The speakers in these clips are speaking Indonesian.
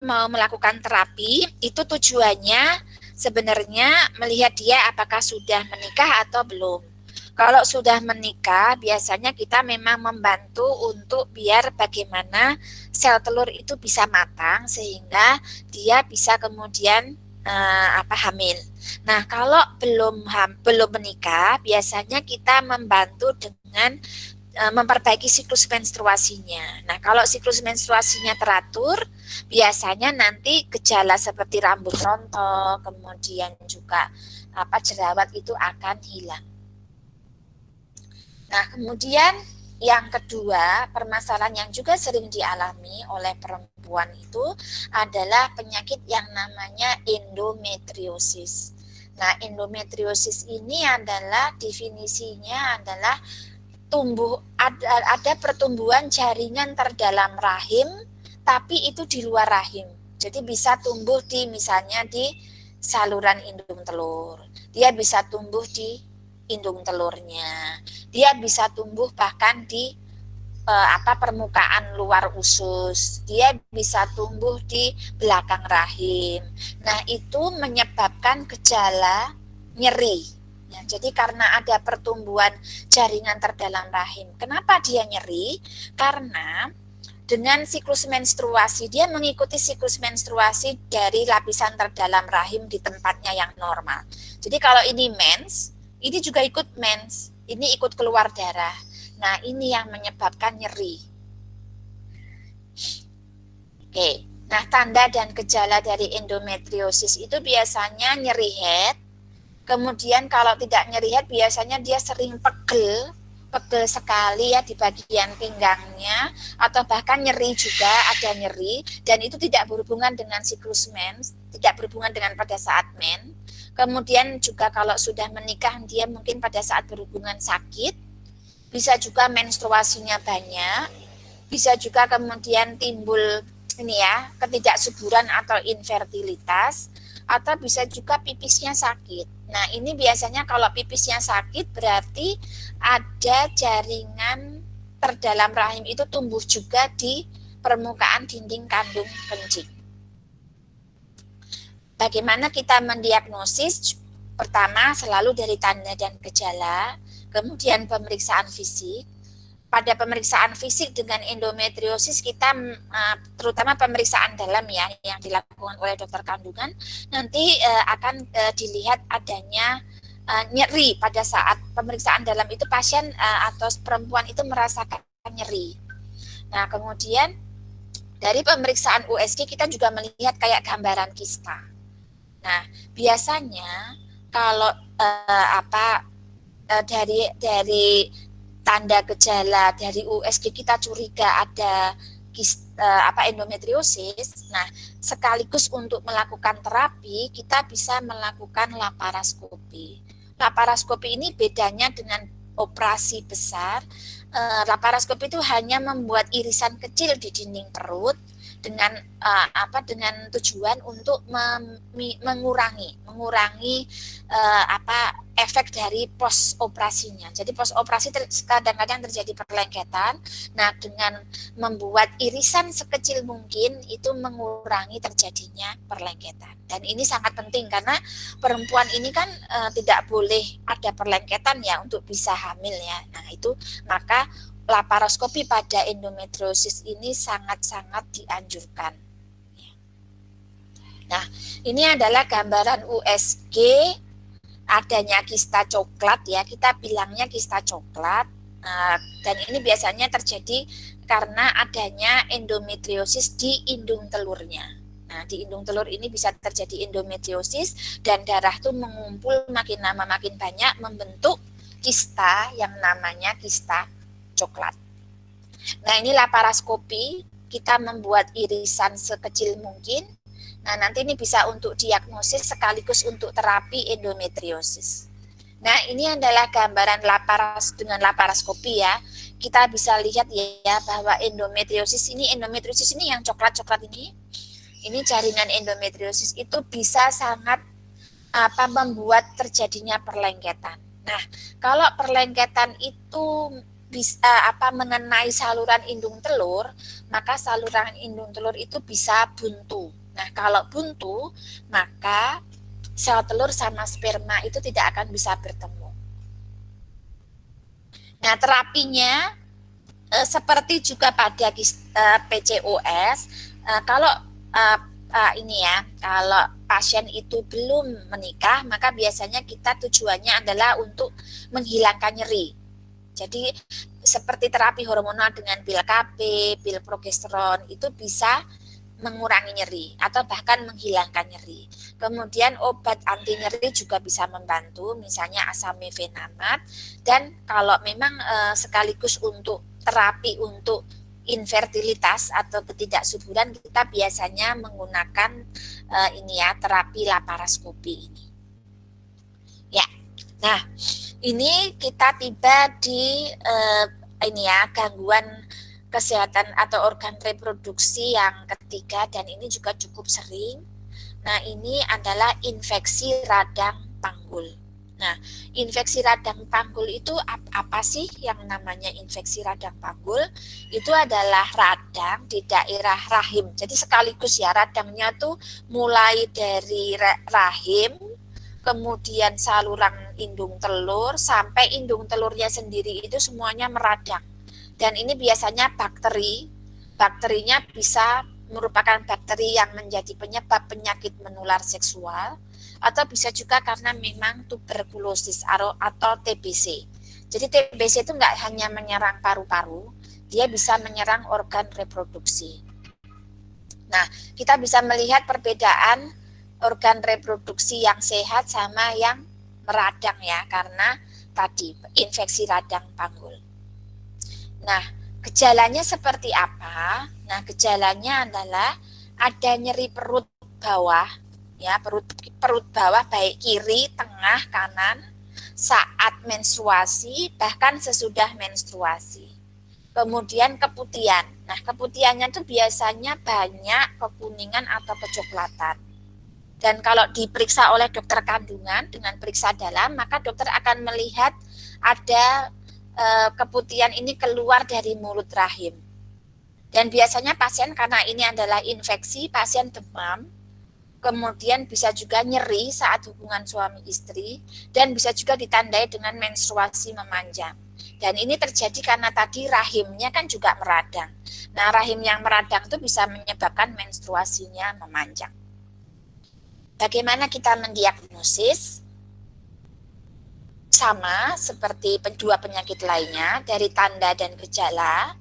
mau melakukan terapi, itu tujuannya sebenarnya melihat dia apakah sudah menikah atau belum. Kalau sudah menikah, biasanya kita memang membantu untuk biar bagaimana sel telur itu bisa matang sehingga dia bisa kemudian hamil. Nah, kalau belum menikah, biasanya kita membantu dengan memperbaiki siklus menstruasinya. Nah, kalau siklus menstruasinya teratur, biasanya nanti gejala seperti rambut rontok, kemudian juga jerawat itu akan hilang. Nah, kemudian yang kedua, permasalahan yang juga sering dialami oleh perempuan itu adalah penyakit yang namanya endometriosis. Nah, endometriosis ini adalah definisinya adalah ada pertumbuhan jaringan terdalam rahim, tapi itu di luar rahim. Jadi bisa tumbuh di misalnya di saluran indung telur. Dia bisa tumbuh di indung telurnya. Dia bisa tumbuh bahkan di permukaan luar usus. Dia bisa tumbuh di belakang rahim. Nah, itu menyebabkan gejala nyeri. Ya, jadi karena ada pertumbuhan jaringan terdalam rahim. Kenapa dia nyeri? Karena dengan siklus menstruasi, dia mengikuti siklus menstruasi dari lapisan terdalam rahim di tempatnya yang normal. Jadi kalau ini mens, ini juga ikut mens, ini ikut keluar darah. Nah, ini yang menyebabkan nyeri. Oke, nah tanda dan gejala dari endometriosis itu biasanya nyeri head. Kemudian kalau tidak nyeri head, biasanya dia sering pegel sekali ya di bagian pinggangnya, atau bahkan nyeri juga, ada nyeri, dan itu tidak berhubungan dengan siklus mens, tidak berhubungan dengan pada saat men. Kemudian juga kalau sudah menikah, dia mungkin pada saat berhubungan sakit, bisa juga menstruasinya banyak, bisa juga kemudian timbul ini ya, ketidaksuburan atau infertilitas, atau bisa juga pipisnya sakit. Nah, ini biasanya kalau pipisnya sakit berarti ada jaringan terdalam rahim itu tumbuh juga di permukaan dinding kandung kencing. Bagaimana kita mendiagnosis? Pertama, selalu dari tanda dan gejala, kemudian pemeriksaan fisik. Pada pemeriksaan fisik dengan endometriosis kita terutama pemeriksaan dalam ya yang dilakukan oleh dokter kandungan nanti akan dilihat adanya nyeri pada saat pemeriksaan dalam itu pasien atau perempuan itu merasakan nyeri. Nah, kemudian dari pemeriksaan USG kita juga melihat kayak gambaran kista. Nah, biasanya kalau dari tanda gejala dari USG kita curiga ada endometriosis. Nah, sekaligus untuk melakukan terapi kita bisa melakukan laparoskopi. Laparoskopi ini bedanya dengan operasi besar. Laparoskopi itu hanya membuat irisan kecil di dinding perut dengan dengan tujuan untuk mengurangi efek dari pos operasinya. Jadi pos operasi kadang-kadang terjadi perlengketan. Nah, dengan membuat irisan sekecil mungkin itu mengurangi terjadinya perlengketan. Dan ini sangat penting karena perempuan ini kan tidak boleh ada perlengketan ya untuk bisa hamil ya. Nah, itu maka laparoskopi pada endometriosis ini sangat-sangat dianjurkan. Nah, ini adalah gambaran USG adanya kista coklat ya, kita bilangnya kista coklat. Dan ini biasanya terjadi karena adanya endometriosis di indung telurnya. Nah, di indung telur ini bisa terjadi endometriosis dan darah tuh mengumpul makin lama makin banyak membentuk kista yang namanya kista coklat. Nah, ini laparoskopi, kita membuat irisan sekecil mungkin. Nah, nanti ini bisa untuk diagnosis sekaligus untuk terapi endometriosis. Nah, ini adalah gambaran dengan laparoskopi ya. Kita bisa lihat ya bahwa endometriosis ini yang coklat-coklat ini jaringan endometriosis itu bisa sangat membuat terjadinya perlengketan. Nah, kalau perlengketan itu bisa mengenai saluran indung telur, maka saluran indung telur itu bisa buntu. Nah, kalau buntu, maka sel telur sama sperma itu tidak akan bisa bertemu. Nah, terapinya seperti juga pada PCOS, kalau ini ya, kalau pasien itu belum menikah, maka biasanya kita tujuannya adalah untuk menghilangkan nyeri. Jadi seperti terapi hormonal dengan pil KB, pil progesteron itu bisa mengurangi nyeri atau bahkan menghilangkan nyeri. Kemudian obat anti nyeri juga bisa membantu, misalnya asam mefenamat. Dan kalau memang sekaligus untuk terapi untuk infertilitas atau ketidaksuburan, kita biasanya menggunakan ini ya, terapi laparoskopi ini. Ya. Nah, ini kita tiba di ini ya, gangguan kesehatan atau organ reproduksi yang ketiga, dan ini juga cukup sering. Nah, ini adalah infeksi radang panggul. Nah, infeksi radang panggul itu apa sih yang namanya infeksi radang panggul? Itu adalah radang di daerah rahim. Jadi sekaligus ya, radangnya tuh mulai dari rahim, kemudian saluran indung telur, sampai indung telurnya sendiri itu semuanya meradang. Dan ini biasanya bakterinya bisa merupakan bakteri yang menjadi penyebab penyakit menular seksual, atau bisa juga karena memang tuberkulosis atau TBC. Jadi TBC itu nggak hanya menyerang paru-paru, dia bisa menyerang organ reproduksi. Nah, kita bisa melihat perbedaan organ reproduksi yang sehat sama yang meradang ya, karena tadi infeksi radang panggul. Nah, gejalanya seperti apa? Nah, gejalanya adalah ada nyeri perut bawah, ya, perut bawah baik kiri, tengah, kanan, saat menstruasi, bahkan sesudah menstruasi. Kemudian keputihan. Nah, keputihannya itu biasanya banyak kekuningan atau kecoklatan. Dan kalau diperiksa oleh dokter kandungan dengan periksa dalam, maka dokter akan melihat ada keputihan ini keluar dari mulut rahim. Dan biasanya pasien, karena ini adalah infeksi, pasien demam, kemudian bisa juga nyeri saat hubungan suami istri, dan bisa juga ditandai dengan menstruasi memanjang. Dan ini terjadi karena tadi rahimnya kan juga meradang. Nah, rahim yang meradang itu bisa menyebabkan menstruasinya memanjang. Bagaimana kita mendiagnosis? Sama seperti dua penyakit lainnya, dari tanda dan gejala,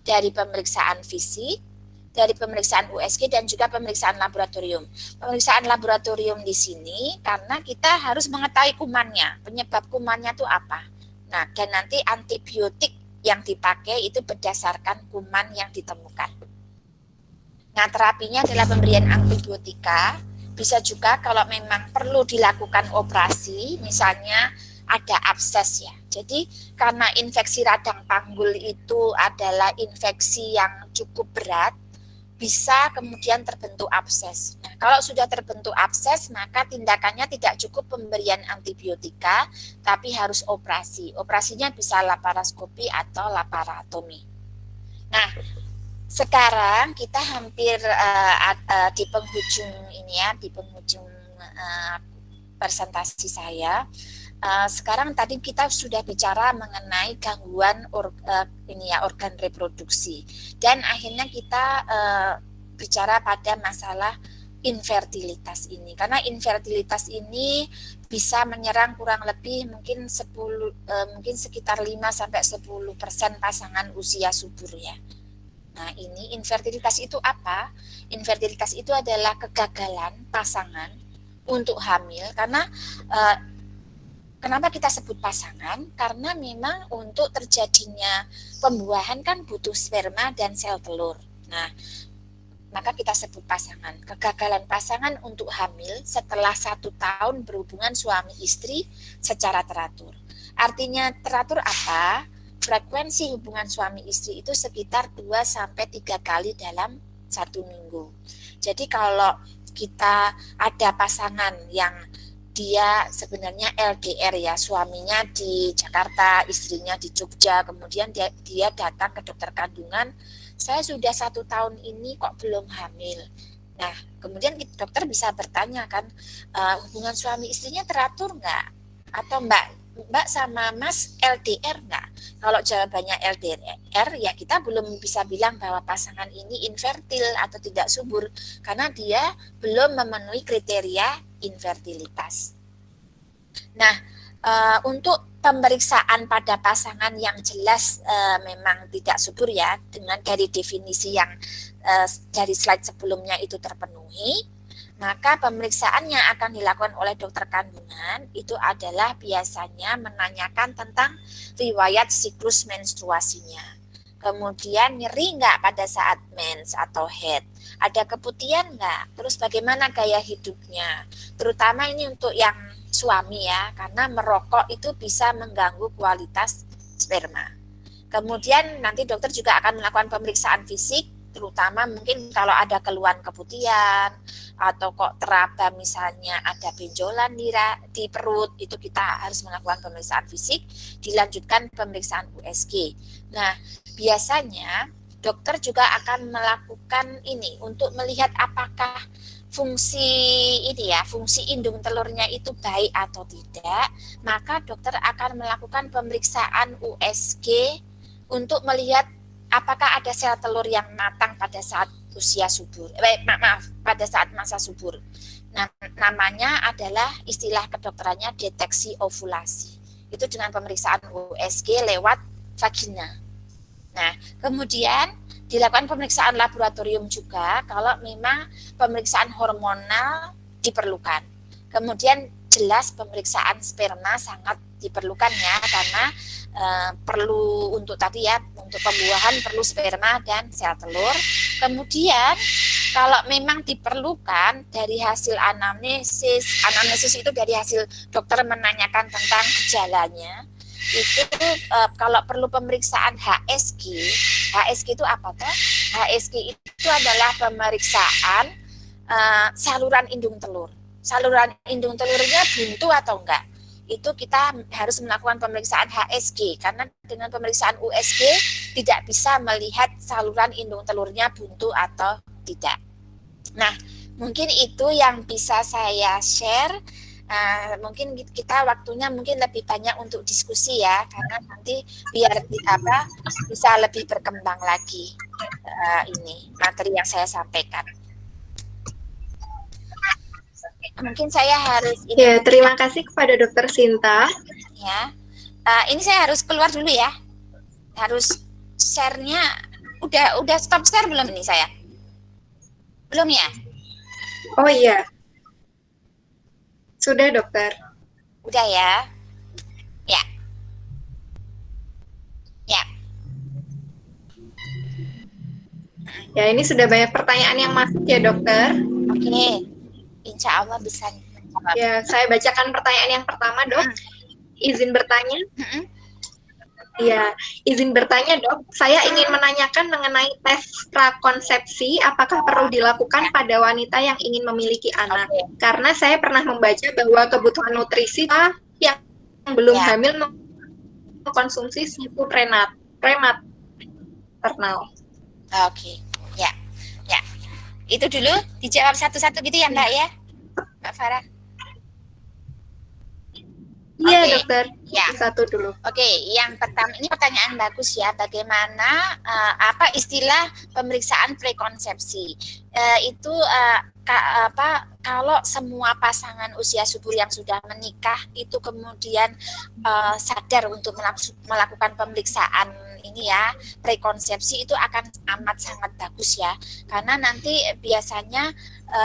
dari pemeriksaan fisik, dari pemeriksaan USG, dan juga pemeriksaan laboratorium. Pemeriksaan laboratorium di sini karena kita harus mengetahui kumannya, penyebab kumannya itu apa. Nah, dan nanti antibiotik yang dipakai itu berdasarkan kuman yang ditemukan. Nah, terapinya adalah pemberian antibiotika. Bisa juga kalau memang perlu dilakukan operasi, misalnya ada abses ya. Jadi karena infeksi radang panggul itu adalah infeksi yang cukup berat, bisa kemudian terbentuk abses. Nah, kalau sudah terbentuk abses, maka tindakannya tidak cukup pemberian antibiotika, tapi harus operasi. Operasinya bisa laparoskopi atau laparotomi. Nah, sekarang kita hampir di penghujung ini ya, di penghujung presentasi saya. Sekarang tadi kita sudah bicara mengenai gangguan organ reproduksi, dan akhirnya kita bicara pada masalah infertilitas ini, karena infertilitas ini bisa menyerang kurang lebih mungkin sekitar 5-10% pasangan usia subur ya. Nah, ini infertilitas itu apa? Infertilitas itu adalah kegagalan pasangan untuk hamil, karena kenapa kita sebut pasangan? Karena memang untuk terjadinya pembuahan kan butuh sperma dan sel telur. Nah, maka kita sebut pasangan. Kegagalan pasangan untuk hamil setelah 1 tahun berhubungan suami istri secara teratur. Artinya teratur apa? Frekuensi hubungan suami istri itu sekitar 2-3 kali dalam 1 minggu. Jadi kalau kita ada pasangan yang dia sebenarnya LDR ya, suaminya di Jakarta, istrinya di Jogja, kemudian dia datang ke dokter kandungan, saya sudah 1 tahun ini kok belum hamil. Nah, kemudian dokter bisa bertanya kan, hubungan suami istrinya teratur nggak? Atau Mbak sama Mas LDR nggak? Kalau jawabannya LDR, ya kita belum bisa bilang bahwa pasangan ini infertil atau tidak subur, karena dia belum memenuhi kriteria infertilitas. Nah, untuk pemeriksaan pada pasangan yang jelas memang tidak subur ya, dengan dari definisi yang dari slide sebelumnya itu terpenuhi, maka pemeriksaan yang akan dilakukan oleh dokter kandungan itu adalah biasanya menanyakan tentang riwayat siklus menstruasinya. Kemudian nyeri nggak pada saat mens atau head? Ada keputihan nggak? Terus bagaimana gaya hidupnya? Terutama ini untuk yang suami ya, karena merokok itu bisa mengganggu kualitas sperma. Kemudian nanti dokter juga akan melakukan pemeriksaan fisik, terutama mungkin kalau ada keluhan keputihan atau kok teraba misalnya ada benjolan di perut, itu kita harus melakukan pemeriksaan fisik, dilanjutkan pemeriksaan USG. Nah, biasanya dokter juga akan melakukan ini untuk melihat apakah fungsi ini ya, fungsi indung telurnya itu baik atau tidak, maka dokter akan melakukan pemeriksaan USG untuk melihat apakah ada sel telur yang matang pada saat usia subur, pada saat masa subur. Nah, namanya adalah istilah kedokterannya deteksi ovulasi. Itu dengan pemeriksaan USG lewat vagina. Nah, kemudian dilakukan pemeriksaan laboratorium juga kalau memang pemeriksaan hormonal diperlukan. Kemudian jelas pemeriksaan sperma sangat diperlukan ya, karena perlu untuk tadi ya, untuk pembuahan perlu sperma dan sel telur. Kemudian kalau memang diperlukan dari hasil anamnesis itu dari hasil dokter menanyakan tentang gejalanya, itu kalau perlu pemeriksaan HSG itu apa toh? HSG itu adalah pemeriksaan saluran indung telur. Saluran indung telurnya buntu atau enggak? Itu kita harus melakukan pemeriksaan HSG, karena dengan pemeriksaan USG tidak bisa melihat saluran indung telurnya buntu atau tidak. Nah, mungkin itu yang bisa saya share. Mungkin kita waktunya mungkin lebih banyak untuk diskusi ya, karena nanti biar bisa lebih berkembang lagi ini materi yang saya sampaikan. Mungkin saya harus ini. Ya, terima kasih kepada Dokter Sinta. Ya, ini saya harus keluar dulu ya. Harus share-nya udah stop share belum ini saya? Belum ya? Oh iya. Sudah, Dokter. Udah ya. Ya. Ya. Ya, ini sudah banyak pertanyaan yang masuk ya, Dokter. Oke. Insya Allah bisa menjawab. Ya, saya bacakan pertanyaan yang pertama, Dok. Izin bertanya. Ya, izin bertanya, Dok. Saya ingin menanyakan mengenai tes prakonsepsi, apakah perlu dilakukan pada wanita yang ingin memiliki anak? Karena saya pernah membaca bahwa kebutuhan nutrisi yang belum hamil mengkonsumsi susu prematernal. Oke, ya. Itu dulu dijawab satu-satu gitu ya Mbak ya, Mbak Farah. Iya, Dokter. Ya. Satu dulu. Oke, yang pertama ini pertanyaan bagus ya. Bagaimana apa istilah pemeriksaan prekonsepsi? Itu kalau semua pasangan usia subur yang sudah menikah itu kemudian sadar untuk melakukan pemeriksaan ini ya, prekonsepsi, itu akan amat sangat bagus ya. Karena nanti biasanya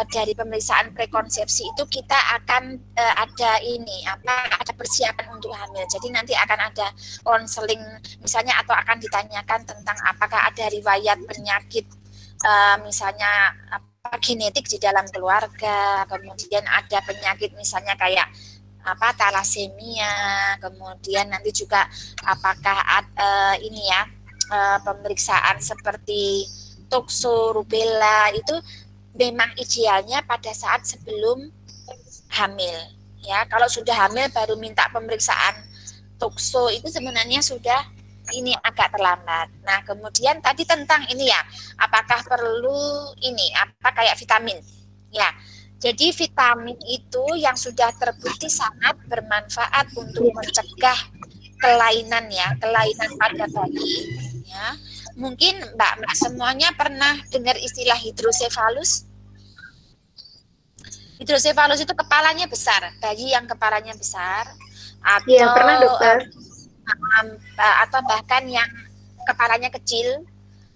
dari pemeriksaan prekonsepsi itu kita akan ada persiapan untuk hamil. Jadi nanti akan ada konseling misalnya, atau akan ditanyakan tentang apakah ada riwayat penyakit misalnya genetik di dalam keluarga, kemudian ada penyakit misalnya kayak talasemia, kemudian nanti juga apakah pemeriksaan seperti tokso, rubella, itu memang idealnya pada saat sebelum hamil Ya, kalau sudah hamil baru minta pemeriksaan tokso itu sebenarnya sudah ini agak terlambat. Nah, kemudian tadi tentang ini ya, apakah perlu ini apa kayak vitamin? Ya. Jadi vitamin itu yang sudah terbukti sangat bermanfaat untuk mencegah kelainan ya, kelainan pada bayi ya. Mungkin Mbak semuanya pernah dengar istilah hidrosefalus? Hidrosefalus itu kepalanya besar, bayi yang kepalanya besar, Iya, pernah dokter. Atau bahkan yang kepalanya kecil,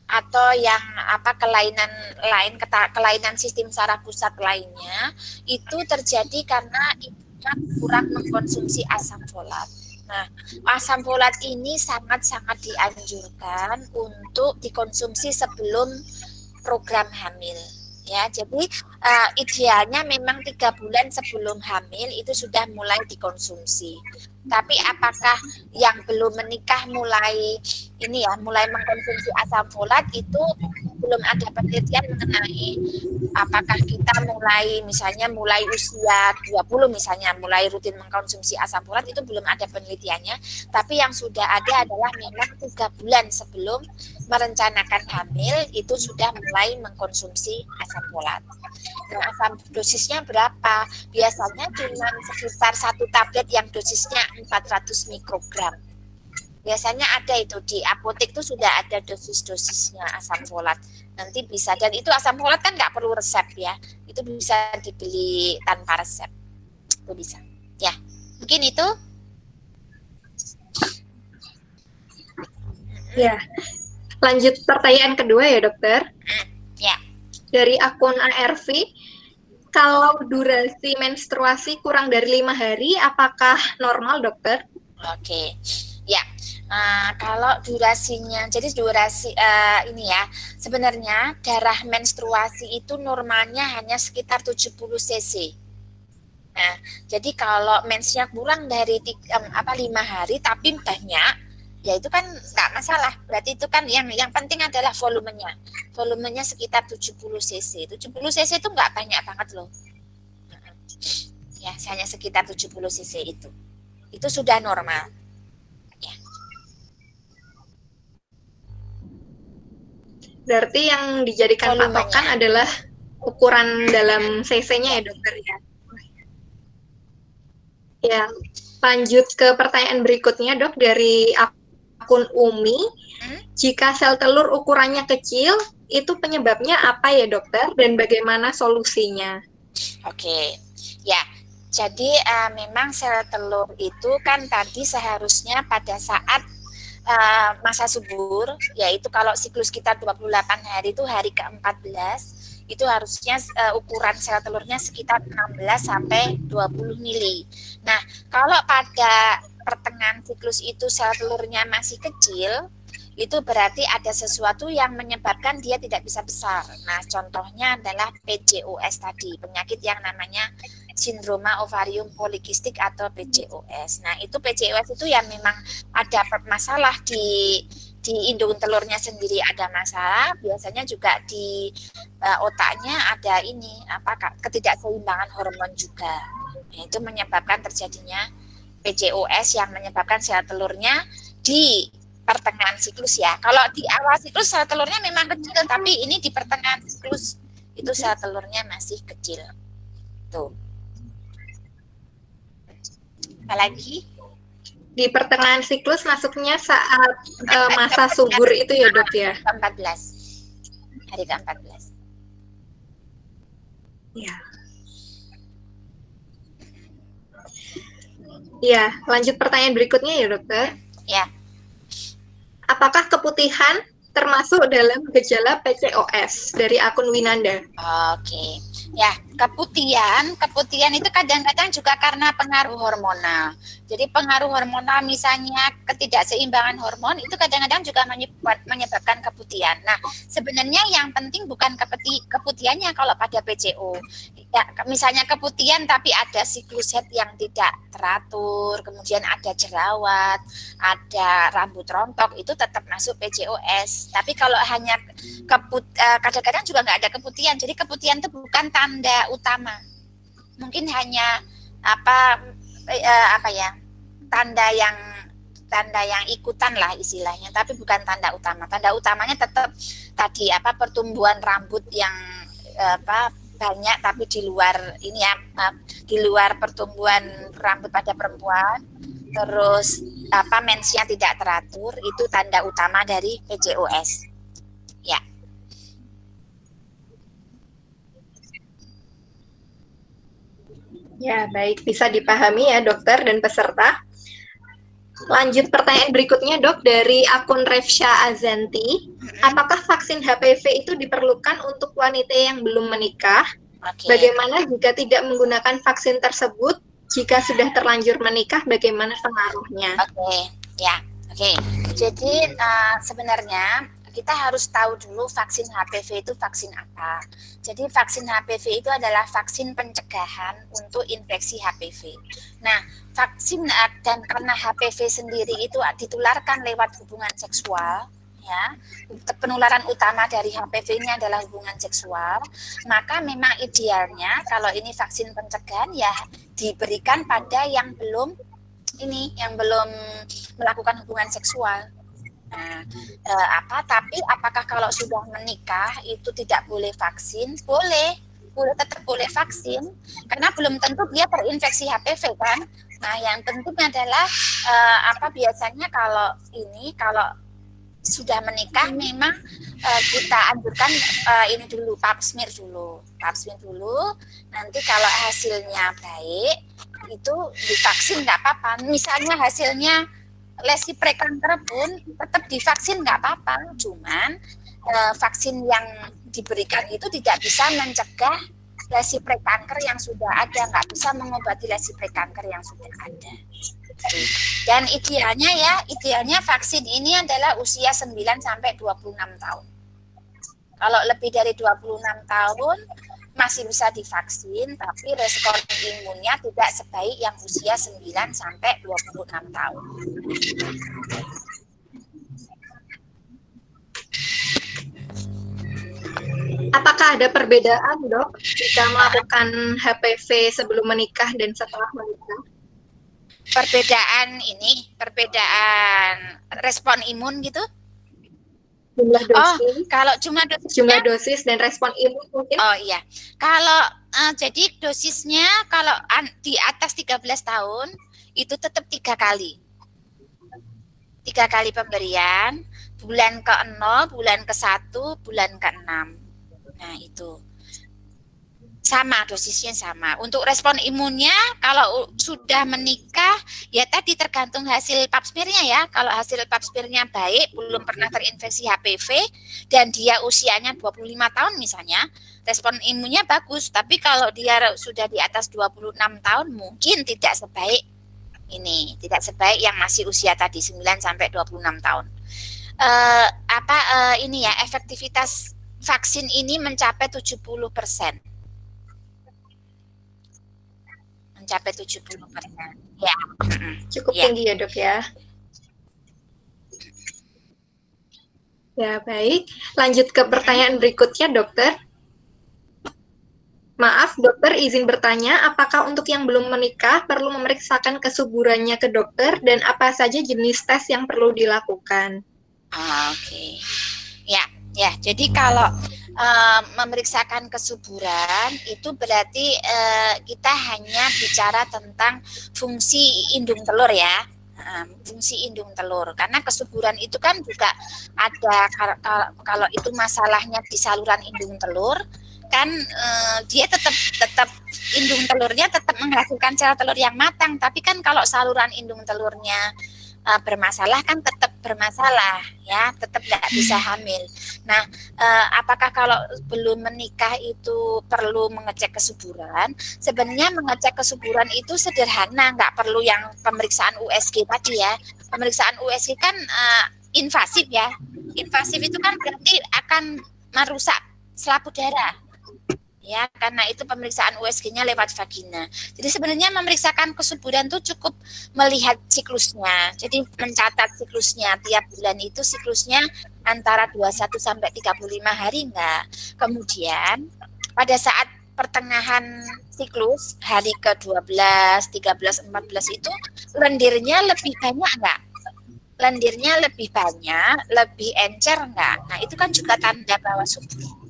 atau yang apa kelainan lain, kelainan sistem saraf pusat lainnya, itu terjadi karena ibunya kurang mengkonsumsi asam folat. Nah, asam folat ini sangat-sangat dianjurkan untuk dikonsumsi sebelum program hamil. Ya, jadi idealnya memang 3 bulan sebelum hamil itu sudah mulai dikonsumsi. Tapi apakah yang belum menikah mulai ini ya, mulai mengkonsumsi asam folat itu belum ada penelitian mengenai apakah kita mulai usia 20 misalnya mulai rutin mengkonsumsi asam folat, itu belum ada penelitiannya. Tapi yang sudah ada adalah memang 3 bulan sebelum merencanakan hamil itu sudah mulai mengkonsumsi asam folat. Nah, asam dosisnya berapa? Biasanya cuma sekitar 1 tablet yang dosisnya 400 mikrogram. Biasanya ada itu di apotek itu sudah ada dosis-dosisnya asam folat. Nanti bisa, dan itu asam folat kan nggak perlu resep ya. Itu bisa dibeli tanpa resep. Itu bisa. Ya, mungkin itu. Ya, lanjut pertanyaan kedua ya dokter. Ya. Dari akun ARV, kalau durasi menstruasi kurang dari 5 hari, apakah normal dokter? Oke, ya. Kalau durasinya, jadi durasi ini ya, sebenarnya darah menstruasi itu normalnya hanya sekitar 70 cc. Nah, jadi kalau mensnya kurang dari 5 hari tapi banyak, ya itu kan nggak masalah. Berarti itu kan yang penting adalah volumenya. Volumenya sekitar 70 cc. 70 cc itu nggak banyak banget loh. Ya, hanya sekitar 70 cc itu. Itu sudah normal. Berarti yang dijadikan patokan adalah ukuran dalam cc-nya ya dokter ya. Ya, lanjut ke pertanyaan berikutnya dok, dari akun Umi. Jika sel telur ukurannya kecil, itu penyebabnya apa ya dokter, dan bagaimana solusinya? Oke, ya. Jadi memang sel telur itu kan tadi seharusnya pada saat masa subur, yaitu kalau siklus kita 28 hari itu hari ke-14, itu harusnya ukuran sel telurnya sekitar 16 sampai 20 mili. Nah, kalau pada pertengahan siklus itu sel telurnya masih kecil, itu berarti ada sesuatu yang menyebabkan dia tidak bisa besar. Nah, contohnya adalah PCOS tadi, penyakit yang namanya sindroma ovarium polikistik atau PCOS. Nah, itu PCOS itu ya memang ada masalah di indung telurnya sendiri, ada masalah. Biasanya juga di otaknya ada ini ketidakseimbangan hormon juga. Nah, itu menyebabkan terjadinya PCOS yang menyebabkan sel telurnya di pertengahan siklus ya. Kalau di awal siklus sel telurnya memang kecil, tapi ini di pertengahan siklus itu sel telurnya masih kecil. Tuh. Apalagi di pertengahan siklus masuknya saat masa subur itu ya dok ya? Ke-14. Hari ke-14. Ya. Ya, lanjut pertanyaan berikutnya ya dokter. Ya. Apakah keputihan termasuk dalam gejala PCOS, dari akun Winanda? Oke. Ya, keputihan itu kadang-kadang juga karena pengaruh hormonal. Jadi pengaruh hormonal misalnya ketidakseimbangan hormon itu kadang-kadang juga menyebabkan keputihan. Nah, sebenarnya yang penting bukan keputihannya kalau pada PCO. Ya, misalnya keputihan tapi ada siklus head yang tidak teratur, kemudian ada jerawat, ada rambut rontok, itu tetap masuk PCOS. Tapi kalau hanya kadang-kadang juga nggak ada keputihan. Jadi keputihan itu bukan tanda utama. Mungkin hanya apa ya, tanda yang ikutan lah istilahnya, tapi bukan tanda utama. Tanda utamanya tetap tadi pertumbuhan rambut yang banyak, tapi di luar ini ya, di luar pertumbuhan rambut pada perempuan. Terus mensnya tidak teratur, itu tanda utama dari PCOS. Ya. Ya, baik, bisa dipahami ya dokter dan peserta. Lanjut pertanyaan berikutnya dok, dari akun Refsha Azanti. Apakah vaksin HPV itu diperlukan untuk wanita yang belum menikah? Okay. Bagaimana jika tidak menggunakan vaksin tersebut? Jika sudah terlanjur menikah, bagaimana pengaruhnya? Oke. Jadi sebenarnya kita harus tahu dulu vaksin HPV itu vaksin apa. Jadi vaksin HPV itu adalah vaksin pencegahan untuk infeksi HPV. Nah, vaksin dan karena HPV sendiri itu ditularkan lewat hubungan seksual, ya. Penularan utama dari HPV ini adalah hubungan seksual. Maka memang idealnya kalau ini vaksin pencegahan ya diberikan pada yang belum melakukan hubungan seksual. Nah, tapi apakah kalau sudah menikah itu tidak boleh vaksin? Boleh, tetap boleh vaksin, karena belum tentu dia terinfeksi HPV kan. Nah, yang penting adalah biasanya kalau sudah menikah memang kita anjurkan ini dulu, pap smear dulu. Nanti kalau hasilnya baik itu divaksin nggak apa-apa. Misalnya hasilnya lesi prekanker pun tetap divaksin nggak apa-apa, cuman vaksin yang diberikan itu tidak bisa mencegah lesi prekanker yang sudah ada, nggak bisa mengobati lesi prekanker yang sudah ada. Dan idealnya vaksin ini adalah usia 9 sampai 26 tahun. Kalau lebih dari 26 tahun masih bisa divaksin, tapi respon imunnya tidak sebaik yang usia 9 sampai 26 tahun. Apakah ada perbedaan, dok, jika melakukan HPV sebelum menikah dan setelah menikah? Perbedaan respon imun gitu? Jumlah dosis. Kalau cuma jumlah dosis dan respon imun mungkin? Oh iya. Kalau jadi dosisnya kalau di atas 13 tahun itu tetap 3 kali. 3 kali pemberian, bulan ke-0, bulan ke-1, bulan ke-6. Nah, itu. Sama, dosisnya sama. Untuk respon imunnya kalau sudah menikah ya tadi tergantung hasil pap smear-nya ya. Kalau hasil pap smear-nya baik, belum pernah terinfeksi HPV dan dia usianya 25 tahun misalnya, respon imunnya bagus. Tapi kalau dia sudah di atas 26 tahun mungkin tidak sebaik yang masih usia tadi 9 sampai 26 tahun. Efektivitas vaksin ini mencapai 70%. Mencapai 70%. Ya. Cukup tinggi ya, dok ya. Ya, baik. Lanjut ke pertanyaan berikutnya, dokter. Maaf, dokter, izin bertanya, apakah untuk yang belum menikah perlu memeriksakan kesuburannya ke dokter dan apa saja jenis tes yang perlu dilakukan? Oke. Ya, jadi kalau memeriksakan kesuburan itu berarti kita hanya bicara tentang fungsi indung telur ya, fungsi indung telur, karena kesuburan itu kan juga ada kalau itu masalahnya di saluran indung telur kan dia tetap indung telurnya tetap menghasilkan sel telur yang matang, tapi kan kalau saluran indung telurnya bermasalah kan tetap bermasalah ya, tetap nggak bisa hamil. Nah, apakah kalau belum menikah itu perlu mengecek kesuburan? Sebenarnya mengecek kesuburan itu sederhana, nggak perlu yang pemeriksaan USG tadi ya. Pemeriksaan USG kan invasif ya. Invasif itu kan berarti akan merusak selaput darah. Ya, karena itu pemeriksaan USG-nya lewat vagina. Jadi sebenarnya memeriksakan kesuburan itu cukup melihat siklusnya. Jadi mencatat siklusnya tiap bulan itu siklusnya antara 21 sampai 35 hari enggak. Kemudian pada saat pertengahan siklus, hari ke-12, 13, 14 itu lendirnya lebih banyak enggak? Lendirnya lebih banyak, lebih encer enggak? Nah, itu kan juga tanda bahwa subur.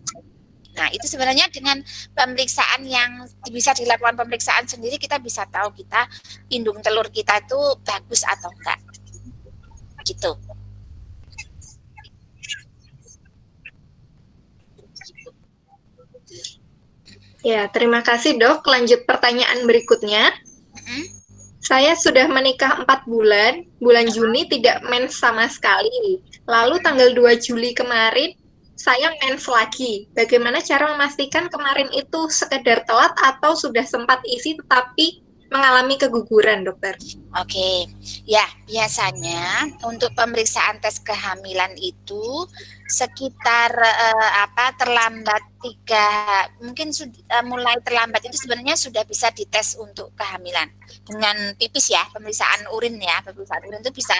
Nah, itu sebenarnya dengan pemeriksaan yang bisa dilakukan pemeriksaan sendiri, kita bisa tahu kita indung telur kita itu bagus atau enggak. Gitu. Ya, terima kasih dok. Lanjut pertanyaan berikutnya. Saya sudah menikah 4 bulan, bulan Juni tidak mens sama sekali. Lalu tanggal 2 Juli kemarin, saya mens lagi. Bagaimana cara memastikan kemarin itu sekedar telat atau sudah sempat isi tetapi mengalami keguguran, dokter? Oke, ya biasanya untuk pemeriksaan tes kehamilan itu sekitar terlambat mungkin mulai terlambat itu sebenarnya sudah bisa dites untuk kehamilan dengan pipis ya, pemeriksaan urin ya, pemeriksaan urin itu bisa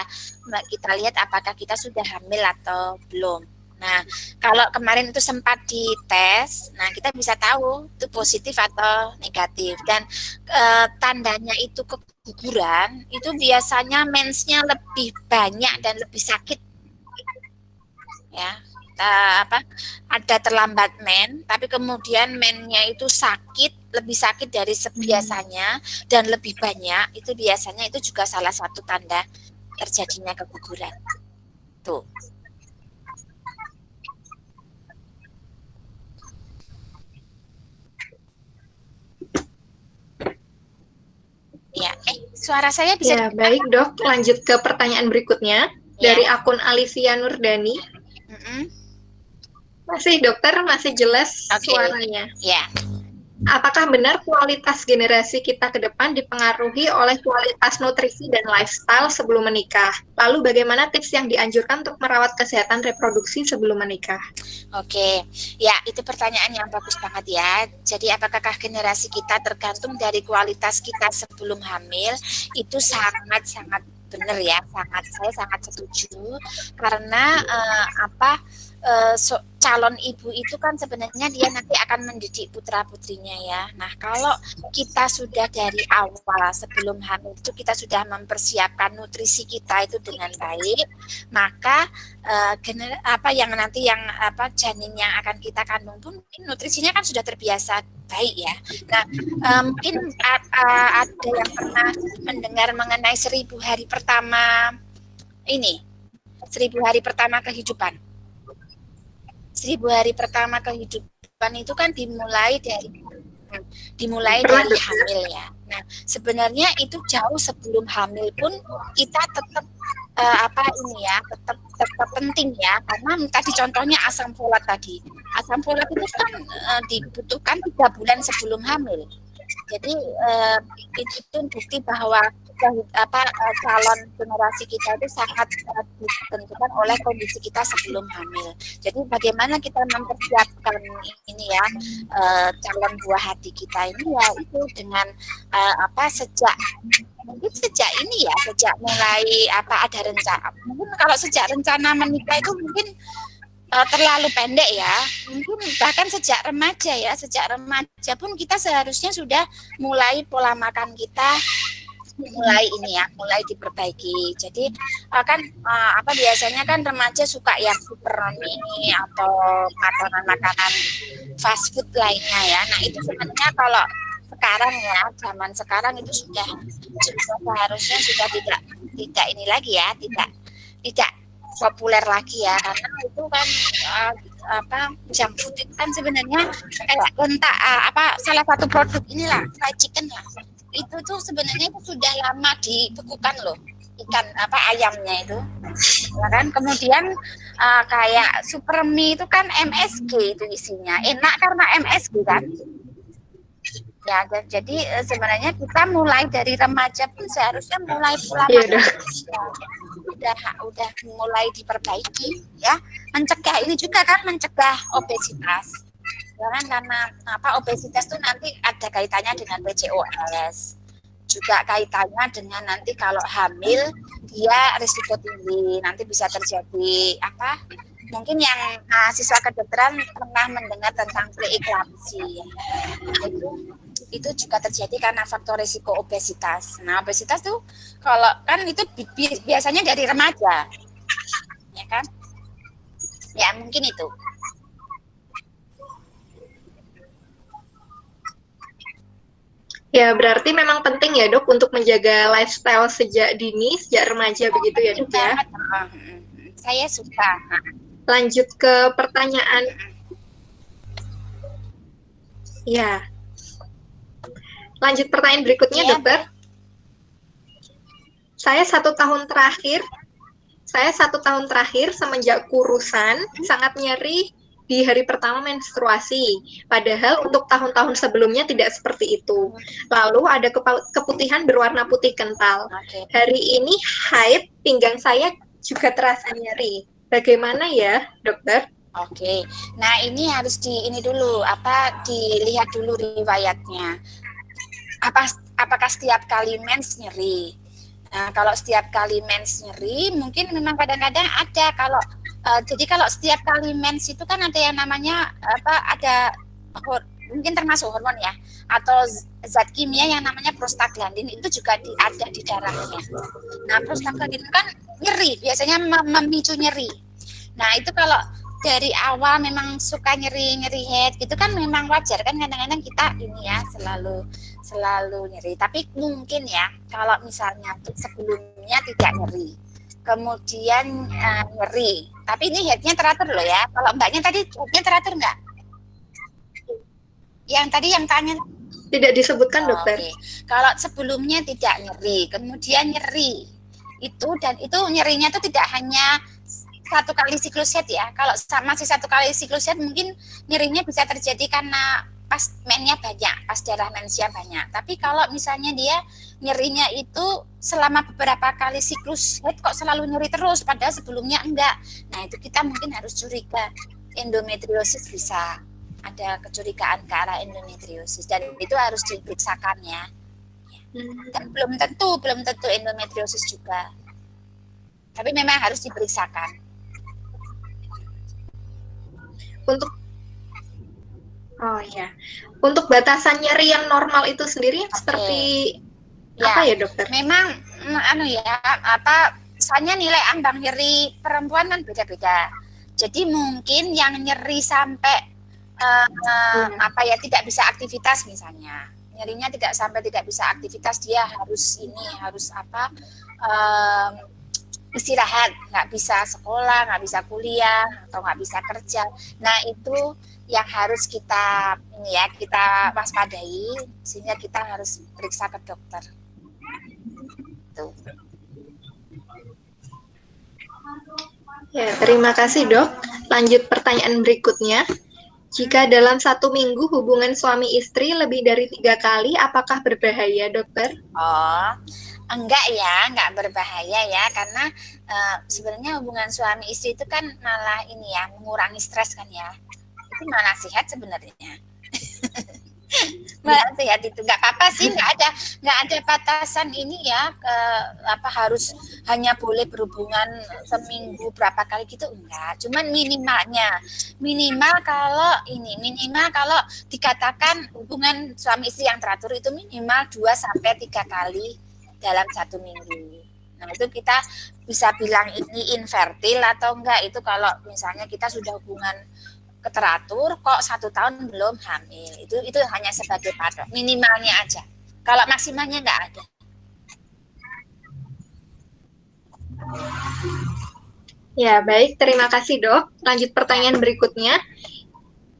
kita lihat apakah kita sudah hamil atau belum. Nah, kalau kemarin itu sempat dites, nah kita bisa tahu itu positif atau negatif. Dan tandanya itu keguguran, itu biasanya mensnya lebih banyak dan lebih sakit. Ya, ada terlambat men, tapi kemudian mennya itu sakit, lebih sakit dari biasanya dan lebih banyak. Itu biasanya itu juga salah satu tanda terjadinya keguguran. Tuh. Ya, suara saya bisa. Ya, baik dok. Lanjut ke pertanyaan berikutnya dari akun Alivia Nurdani. Masih dokter, masih jelas suaranya. Ya. Apakah benar kualitas generasi kita ke depan dipengaruhi oleh kualitas nutrisi dan lifestyle sebelum menikah? Lalu bagaimana tips yang dianjurkan untuk merawat kesehatan reproduksi sebelum menikah? Oke, ya itu pertanyaan yang bagus banget ya. Jadi apakah generasi kita tergantung dari kualitas kita sebelum hamil? Itu sangat-sangat benar ya, saya sangat setuju karena calon ibu itu kan sebenarnya dia nanti akan mendidik putra-putrinya ya. Nah, kalau kita sudah dari awal sebelum hamil itu kita sudah mempersiapkan nutrisi kita itu dengan baik, maka janin yang akan kita kandung pun nutrisinya kan sudah terbiasa baik ya. Nah, mungkin ada yang pernah mendengar mengenai 1000 hari pertama ini, 1000 hari pertama kehidupan. 1000 hari pertama kehidupan itu kan dimulai dari hamil ya. Nah, sebenarnya itu jauh sebelum hamil pun kita tetap tetap penting ya, karena tadi contohnya asam folat tadi. Asam folat itu kan dibutuhkan 3 bulan sebelum hamil. Jadi itu bukti bahwa calon generasi kita itu sangat ditentukan oleh kondisi kita sebelum hamil. Jadi bagaimana kita mempersiapkan ini ya, calon buah hati kita ini ya itu dengan sejak mulai ada rencana. Mungkin kalau sejak rencana menikah itu mungkin terlalu pendek ya, mungkin bahkan sejak remaja pun kita seharusnya sudah mulai pola makan kita mulai diperbaiki. Jadi biasanya kan remaja suka yang super mie atau makanan fast food lainnya ya. Nah, itu sebenarnya kalau sekarang ya, zaman sekarang itu sudah seharusnya sudah tidak ini lagi ya, tidak populer lagi ya, karena itu kan junk food itu kan sebenarnya kayak salah satu produk inilah fried chicken lah, itu tuh sebenarnya itu sudah lama dibekukan loh, ayamnya itu ya kan. Kemudian kayak super mie itu kan MSG itu isinya, enak karena MSG kan ya. Jadi sebenarnya kita mulai dari remaja pun seharusnya mulai pola makan udah mulai diperbaiki ya, mencegah ini juga kan, mencegah obesitas ya kan, karena obesitas itu nanti ada kaitannya dengan PCOS, juga kaitannya dengan nanti kalau hamil dia risiko tinggi nanti bisa terjadi Mungkin yang siswa kedokteran pernah mendengar tentang preeklamsi ya. Itu juga terjadi karena faktor risiko obesitas. Nah, obesitas tuh kalau kan itu biasanya dari remaja. Ya kan? Ya, mungkin itu. Ya, berarti memang penting ya dok untuk menjaga lifestyle sejak dini, sejak remaja begitu ya dok ya. Saya suka. Lanjut ke pertanyaan. Ya. Lanjut pertanyaan berikutnya Ya, dokter. boleh. Saya satu tahun terakhir semenjak kurusan sangat nyeri di hari pertama menstruasi. Padahal untuk tahun-tahun sebelumnya tidak seperti itu. Lalu ada keputihan berwarna putih kental. Okay. Hari ini haid, pinggang saya juga terasa nyeri. Bagaimana ya, dokter? Oke. Nah, ini harus dilihat dulu riwayatnya. Apakah setiap kali mens nyeri? Nah, kalau setiap kali mens nyeri, mungkin memang kadang-kadang ada jadi kalau setiap kali mens itu kan ada yang namanya ada mungkin termasuk hormon ya, atau zat kimia yang namanya prostaglandin itu juga ada di darahnya. Nah, prostaglandin kan nyeri, biasanya memicu nyeri. Nah, itu kalau dari awal memang suka nyeri head gitu kan memang wajar kan, kadang-kadang kita ini ya selalu nyeri. Tapi mungkin ya kalau misalnya sebelumnya tidak nyeri, kemudian nyeri, tapi ini headnya teratur loh ya. Kalau mbaknya tadi headnya teratur nggak? Yang tadi yang tanya tidak disebutkan dokter. Okay. Kalau sebelumnya tidak nyeri, kemudian nyeri dan itu nyerinya itu tidak hanya satu kali siklus head ya. Kalau masih satu kali siklus head mungkin nyerinya bisa terjadi karena pas mennya banyak, pas darah mensnya banyak. Tapi kalau misalnya dia nyerinya itu selama beberapa kali siklus head kok selalu nyeri terus padahal sebelumnya enggak. Nah, itu kita mungkin harus curiga endometriosis, bisa ada kecurigaan ke arah endometriosis dan itu harus diperiksakan ya. Dan belum tentu endometriosis juga. Tapi memang harus diperiksakan. Untuk batasan nyeri yang normal itu sendiri seperti apa ya dokter? Memang soalnya nilai ambang nyeri perempuan kan beda-beda. Jadi mungkin yang nyeri sampai tidak bisa aktivitas misalnya, nyerinya tidak bisa aktivitas, dia harus istirahat, nggak bisa sekolah, nggak bisa kuliah, atau nggak bisa kerja. Nah, itu yang harus kita waspadai, sehingga kita harus periksa ke dokter. Tuh. Ya, terima kasih dok. Lanjut pertanyaan berikutnya. Jika dalam 1 minggu hubungan suami istri lebih dari 3 kali, apakah berbahaya, dokter? Oh, enggak berbahaya ya, karena sebenarnya hubungan suami istri itu kan malah mengurangi stres kan ya. Itu malah sehat sebenarnya. Malah sehat itu, nggak apa-apa sih, nggak ada batasan ini ya, harus hanya boleh berhubungan seminggu berapa kali gitu, enggak. Cuman minimal kalau dikatakan hubungan suami istri yang teratur itu minimal 2-3 kali dalam 1 minggu. Nah, itu kita bisa bilang ini infertil atau enggak, itu kalau misalnya kita sudah hubungan teratur kok 1 tahun belum hamil, itu hanya sebagai patok minimalnya aja, kalau maksimalnya nggak ada. Ya, baik, terima kasih dok. Lanjut pertanyaan berikutnya.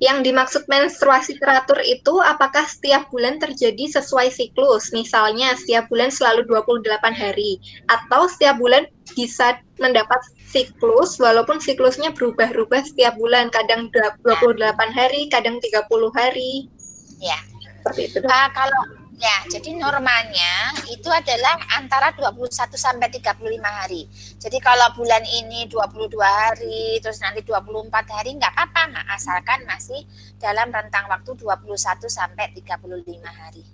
Yang dimaksud menstruasi teratur itu apakah setiap bulan terjadi sesuai siklus? Misalnya setiap bulan selalu 28 hari atau setiap bulan bisa mendapat siklus walaupun siklusnya berubah-ubah setiap bulan, kadang 28 hari, kadang 30 hari. Ya. Seperti itu. Jadi normalnya itu adalah antara 21 sampai 35 hari. Jadi kalau bulan ini 22 hari, terus nanti 24 hari nggak apa-apa, asalkan masih dalam rentang waktu 21 sampai 35 hari.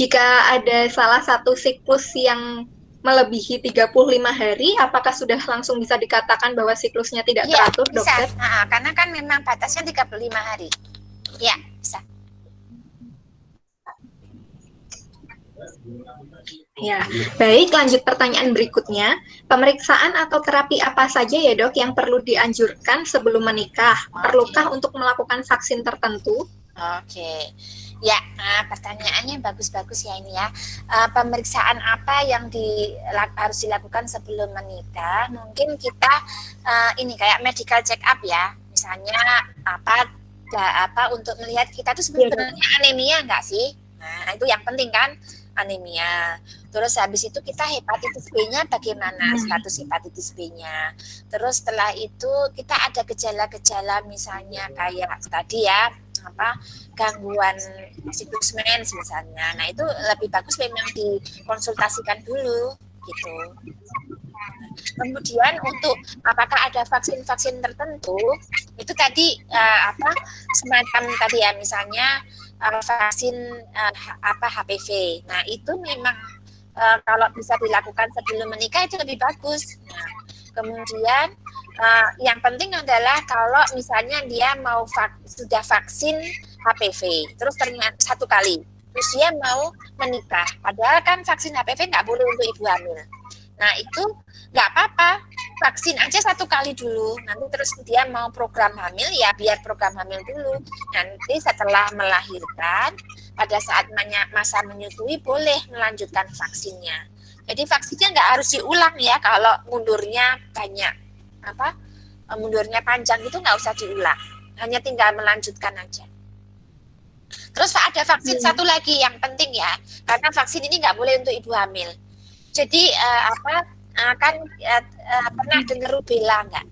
Jika ada salah satu siklus yang melebihi 35 hari, apakah sudah langsung bisa dikatakan bahwa siklusnya tidak teratur, bisa. dokter? Karena kan memang batasnya 35 hari. Ya, bisa. Ya, baik, lanjut pertanyaan berikutnya. Pemeriksaan atau terapi apa saja ya dok yang perlu dianjurkan sebelum menikah? Perlukah untuk melakukan vaksin tertentu? Oke. Ya, pertanyaannya bagus-bagus ya ini ya. Pemeriksaan apa yang harus dilakukan sebelum menikah? Mungkin kita ini kayak medical check up ya. Misalnya apa untuk melihat kita tuh sebenarnya anemia enggak sih? Nah, itu yang penting kan, anemia. Terus habis itu kita hepatitis B-nya bagaimana status hepatitis B-nya. Terus setelah itu kita ada gejala-gejala misalnya kayak tadi ya, gangguan siklus mens misalnya. Nah, itu lebih bagus memang dikonsultasikan dulu gitu. Kemudian untuk apakah ada vaksin-vaksin tertentu, itu tadi semacam tadi ya, misalnya vaksin HPV. Nah, itu memang kalau bisa dilakukan sebelum menikah itu lebih bagus. Nah, kemudian yang penting adalah kalau misalnya dia sudah vaksin HPV, terus ternyata 1 kali, terus dia mau menikah, padahal kan vaksin HPV nggak boleh untuk ibu hamil. Nah, itu nggak apa-apa, vaksin aja 1 kali dulu, nanti terus dia mau program hamil, ya biar program hamil dulu. Nanti setelah melahirkan, pada saat masa menyusui, boleh melanjutkan vaksinnya. Jadi vaksinnya nggak harus diulang ya, kalau mundurnya banyak, mundurnya panjang itu nggak usah diulang, hanya tinggal melanjutkan aja. Terus ada vaksin satu lagi yang penting ya, karena vaksin ini nggak boleh untuk ibu hamil. Jadi pernah dengar rubella nggak?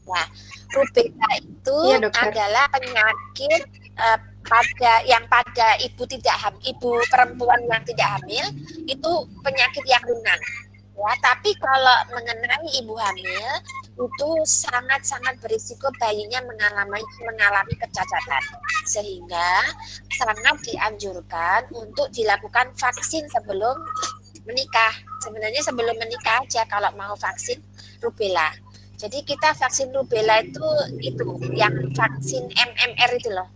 Nah, rubella itu adalah penyakit pada ibu perempuan yang tidak hamil, itu penyakit yang ringan. Ya, tapi kalau mengenai ibu hamil itu sangat-sangat berisiko bayinya mengalami kecacatan, sehingga sangat dianjurkan untuk dilakukan vaksin sebelum menikah. Sebenarnya sebelum menikah aja kalau mau vaksin rubella. Jadi kita vaksin rubella itu yang vaksin MMR itu loh,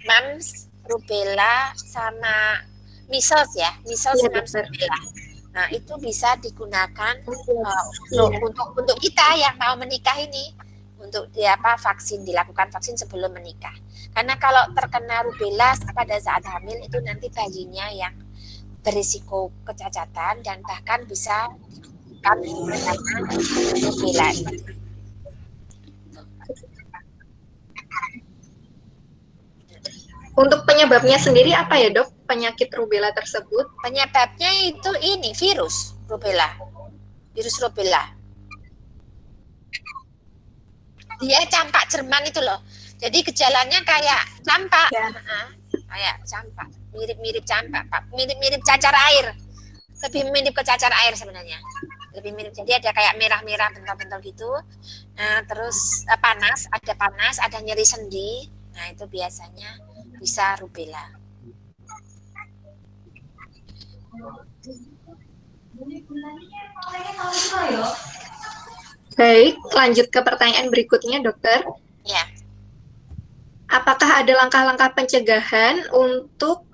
mumps, rubella, sama measles ya, measles, mumps, rubella. Nah, itu bisa digunakan untuk kita yang mau menikah ini, untuk dilakukan vaksin sebelum menikah. Karena kalau terkena rubella pada saat hamil itu nanti bayinya yang berisiko kecacatan dan bahkan bisa rubella itu. Untuk penyebabnya sendiri apa ya dok, penyakit rubella tersebut? Penyebabnya itu virus rubella. Dia campak Jerman itu loh. Jadi gejalanya kayak campak, kayak campak, mirip-mirip campak, mirip-mirip cacar air. Lebih mirip ke cacar air sebenarnya. Lebih mirip, jadi ada kayak merah-merah bentar-bentar gitu. Nah, terus panas, ada nyeri sendi. Nah, itu biasanya bisa rubella. Baik, lanjut ke pertanyaan berikutnya, dokter. Ya. Apakah ada langkah-langkah pencegahan untuk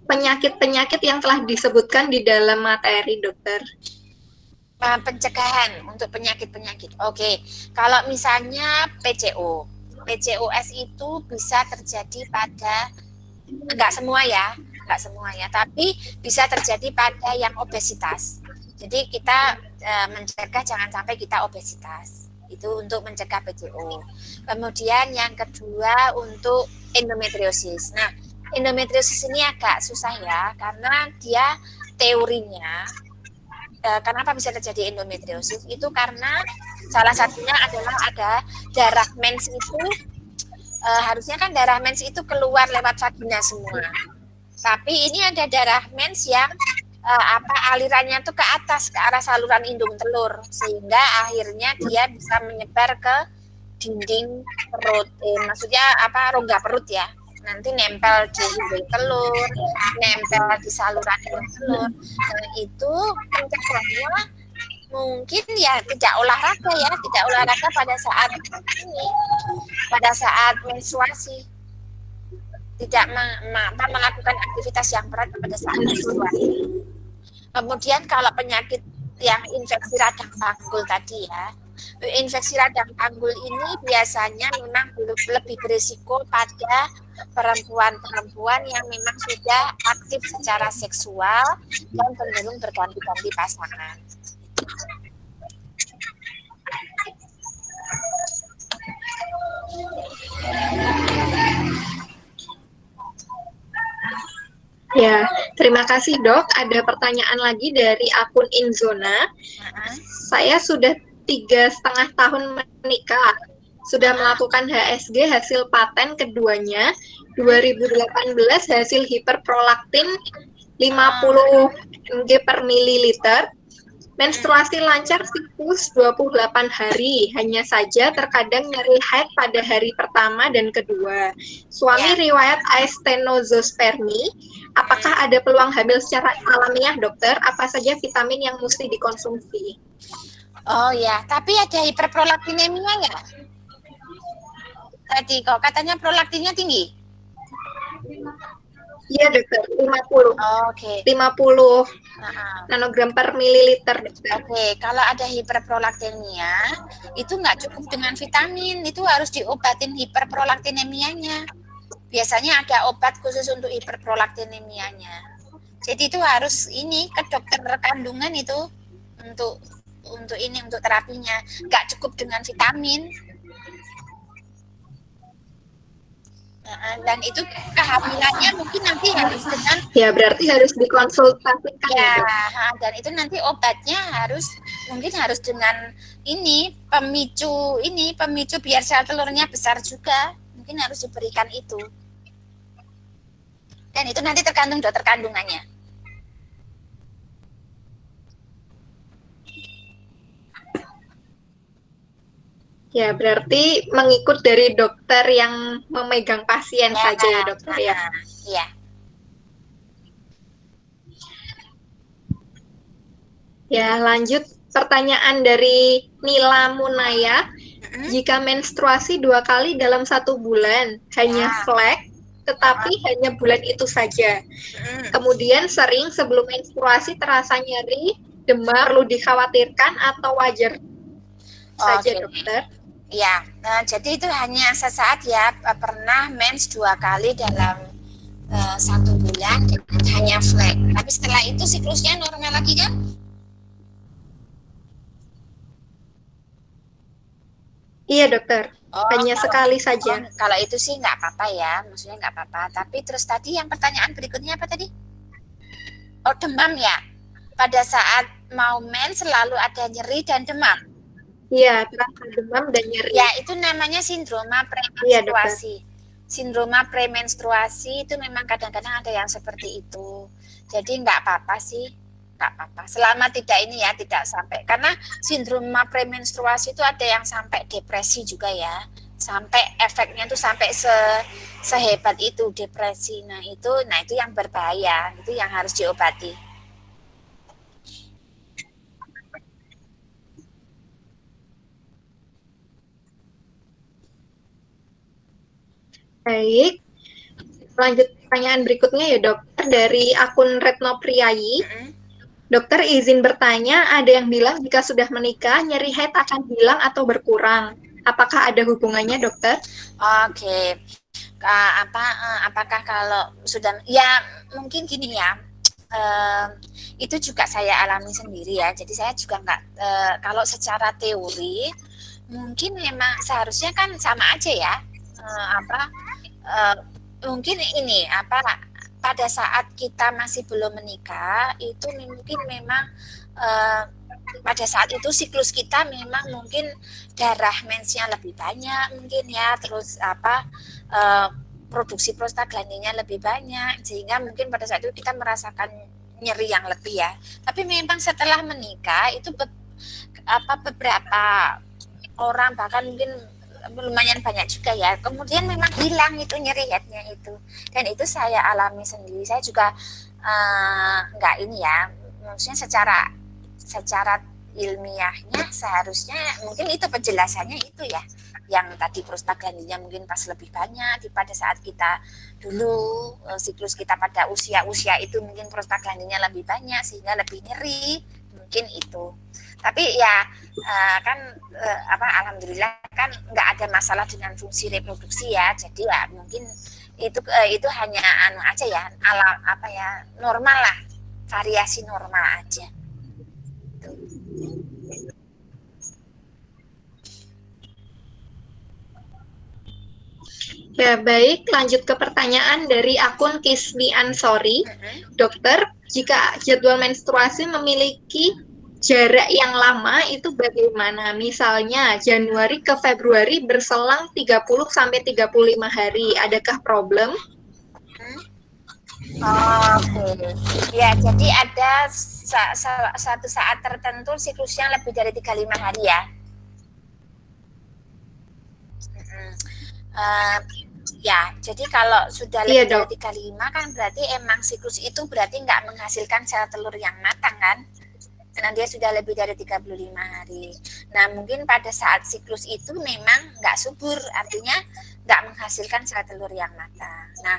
penyakit-penyakit yang telah disebutkan di dalam materi, dokter? Pencegahan untuk penyakit-penyakit. Oke, kalau misalnya PCOS itu bisa terjadi pada enggak semua ya, tapi bisa terjadi pada yang obesitas. Jadi kita mencegah jangan sampai kita obesitas. Itu untuk mencegah PCO. Kemudian yang kedua untuk endometriosis. Nah, endometriosis ini agak susah ya, karena dia teorinya kenapa bisa terjadi endometriosis itu karena salah satunya adalah ada darah mens itu harusnya kan darah mens itu keluar lewat vagina semua. Tapi ini ada darah mens yang alirannya tuh ke atas, ke arah saluran indung telur, sehingga akhirnya dia bisa menyebar ke dinding perut, maksudnya rongga perut ya. nanti nempel di hidung telur, nempel di saluran hidung telur. Dan itu pencegahannya mungkin ya tidak olahraga pada saat ini, pada saat menstruasi. Tidak melakukan aktivitas yang berat pada saat menstruasi. Kemudian kalau penyakit yang infeksi radang panggul tadi ya, infeksi radang panggul ini biasanya memang lebih berisiko pada perempuan-perempuan yang memang sudah aktif secara seksual dan cenderung berganti-ganti pasangan. Ya, terima kasih dok. Ada pertanyaan lagi dari akun Inzona. Saya sudah 3,5 tahun menikah. Sudah melakukan HSG hasil paten keduanya. 2018 hasil hiperprolaktin 50 mg per mililiter. Menstruasi lancar siklus 28 hari. Hanya saja terkadang nyeri haid pada hari pertama dan kedua. Suami riwayat astenospermi. Apakah ada peluang hamil secara alamiah, dokter? Apa saja vitamin yang mesti dikonsumsi? Oh ya, tapi ada hiperprolaktinemia nggak? Tadi kok katanya prolaktinnya tinggi? Iya, dokter. 50. Oke. 50 nanogram per mililiter, dokter. Oke, kalau ada hiperprolaktinemia, itu nggak cukup dengan vitamin, itu harus diobatin hiperprolaktinemianya. Biasanya ada obat khusus untuk hiperprolaktinemianya. Jadi itu harus ini ke dokter kandungan itu untuk terapinya. Nggak cukup dengan vitamin. Dan itu kehamilannya mungkin nanti harus dengan berarti harus dikonsultasikan ya, dan itu nanti obatnya mungkin harus dengan pemicu biar sel telurnya besar juga, mungkin harus diberikan itu. Dan itu nanti tergantung dokter kandungannya. Ya, berarti mengikut dari dokter yang memegang pasien saja ya, dokter ya. Iya. Ya, lanjut pertanyaan dari Nila Munaya. Jika menstruasi 2 kali dalam 1 bulan, hanya flek, tetapi hanya bulan itu saja. Kemudian sering sebelum menstruasi terasa nyeri, demam, perlu dikhawatirkan atau wajar saja, dokter? Ya, jadi itu hanya sesaat ya, pernah mens 2 kali dalam 1 bulan, hanya flek. Tapi setelah itu siklusnya normal lagi kan? Iya, dokter. Hanya sekali saja. Kalau itu sih nggak apa-apa ya, maksudnya nggak apa-apa. Tapi terus tadi yang pertanyaan berikutnya apa tadi? Oh, demam ya? Pada saat mau mens selalu ada nyeri dan demam? Iya, terasa demam dan nyeri. Ya, itu namanya sindroma premenstruasi. Sindroma premenstruasi itu memang kadang-kadang ada yang seperti itu. Jadi nggak apa-apa sih. Nggak apa-apa. Selama tidak sampai, karena sindroma premenstruasi itu ada yang sampai depresi juga ya, sampai efeknya itu sampai sehebat itu depresi. Nah itu yang berbahaya, itu yang harus diobati. Baik, lanjut pertanyaan berikutnya ya dokter, dari akun Retno Priayi. Dokter izin bertanya, ada yang bilang jika sudah menikah nyeri haid akan hilang atau berkurang. Apakah ada hubungannya, dokter? Oke. Apakah kalau sudah, ya mungkin gini ya, itu juga saya alami sendiri ya. Jadi saya juga nggak, kalau secara teori mungkin memang seharusnya kan sama aja ya. Mungkin ini pada saat kita masih belum menikah itu mungkin memang pada saat itu siklus kita memang mungkin darah mensnya lebih banyak mungkin ya, terus produksi prostaglandinnya lebih banyak, sehingga mungkin pada saat itu kita merasakan nyeri yang lebih ya. Tapi memang setelah menikah itu beberapa orang bahkan mungkin lumayan banyak juga ya. Kemudian memang hilang itu nyeri headnya itu, dan itu saya alami sendiri. Saya juga nggak ini ya, maksudnya secara ilmiahnya seharusnya mungkin itu penjelasannya itu ya, yang tadi prostaglandinnya mungkin pas lebih banyak pada saat kita dulu siklus kita pada usia itu mungkin prostaglandinnya lebih banyak sehingga lebih nyeri, mungkin itu. Tapi ya alhamdulillah kan nggak ada masalah dengan fungsi reproduksi ya, jadi ya mungkin itu hanya aja ya, normal lah, variasi normal aja. Ya, baik, lanjut ke pertanyaan dari akun Kismi Ansori. Dokter, jika jadwal menstruasi memiliki jarak yang lama itu bagaimana? Misalnya Januari ke Februari berselang 30-35 hari, adakah problem? Oke. Ya, jadi ada satu saat tertentu siklusnya lebih dari 35 hari ya. Ya, jadi kalau sudah lebih dari 35 kan berarti emang siklus itu berarti nggak menghasilkan sel telur yang matang kan? Karena dia sudah lebih dari 35 hari. Nah, mungkin pada saat siklus itu memang nggak subur, artinya nggak menghasilkan sel telur yang matang. Nah,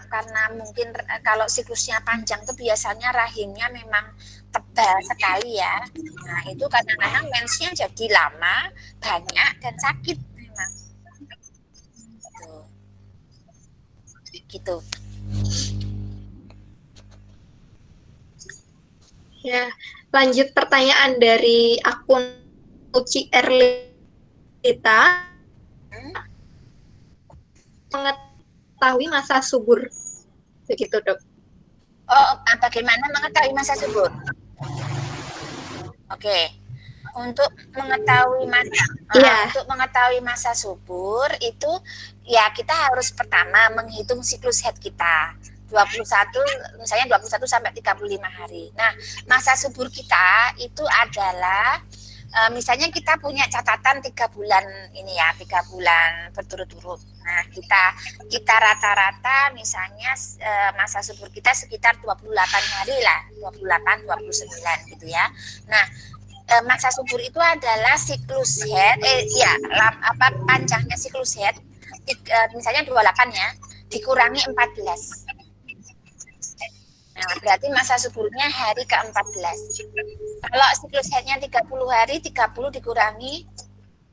karena mungkin kalau siklusnya panjang itu biasanya rahimnya memang tebal sekali ya. Nah, itu kadang-kadang mensnya jadi lama, banyak, dan sakit memang. Gitu. Ya, lanjut pertanyaan dari akun Uci Erlita. Mengetahui masa subur, begitu dok? Oh, bagaimana mengetahui masa subur? Oke. Untuk mengetahui masa subur itu ya kita harus pertama menghitung siklus head kita. 21 sampai 35 hari. Nah, masa subur kita itu adalah misalnya kita punya catatan 3 bulan ini ya, 3 bulan berturut-turut. Nah, kita rata-rata misalnya masa subur kita sekitar 28 hari lah, 28-29 gitu ya. Nah, masa subur itu adalah siklus head, panjangnya siklus head, misalnya 28 ya, dikurangi 14. Nah, berarti masa suburnya hari ke-14. Kalau siklus headnya 30 hari, 30 dikurangi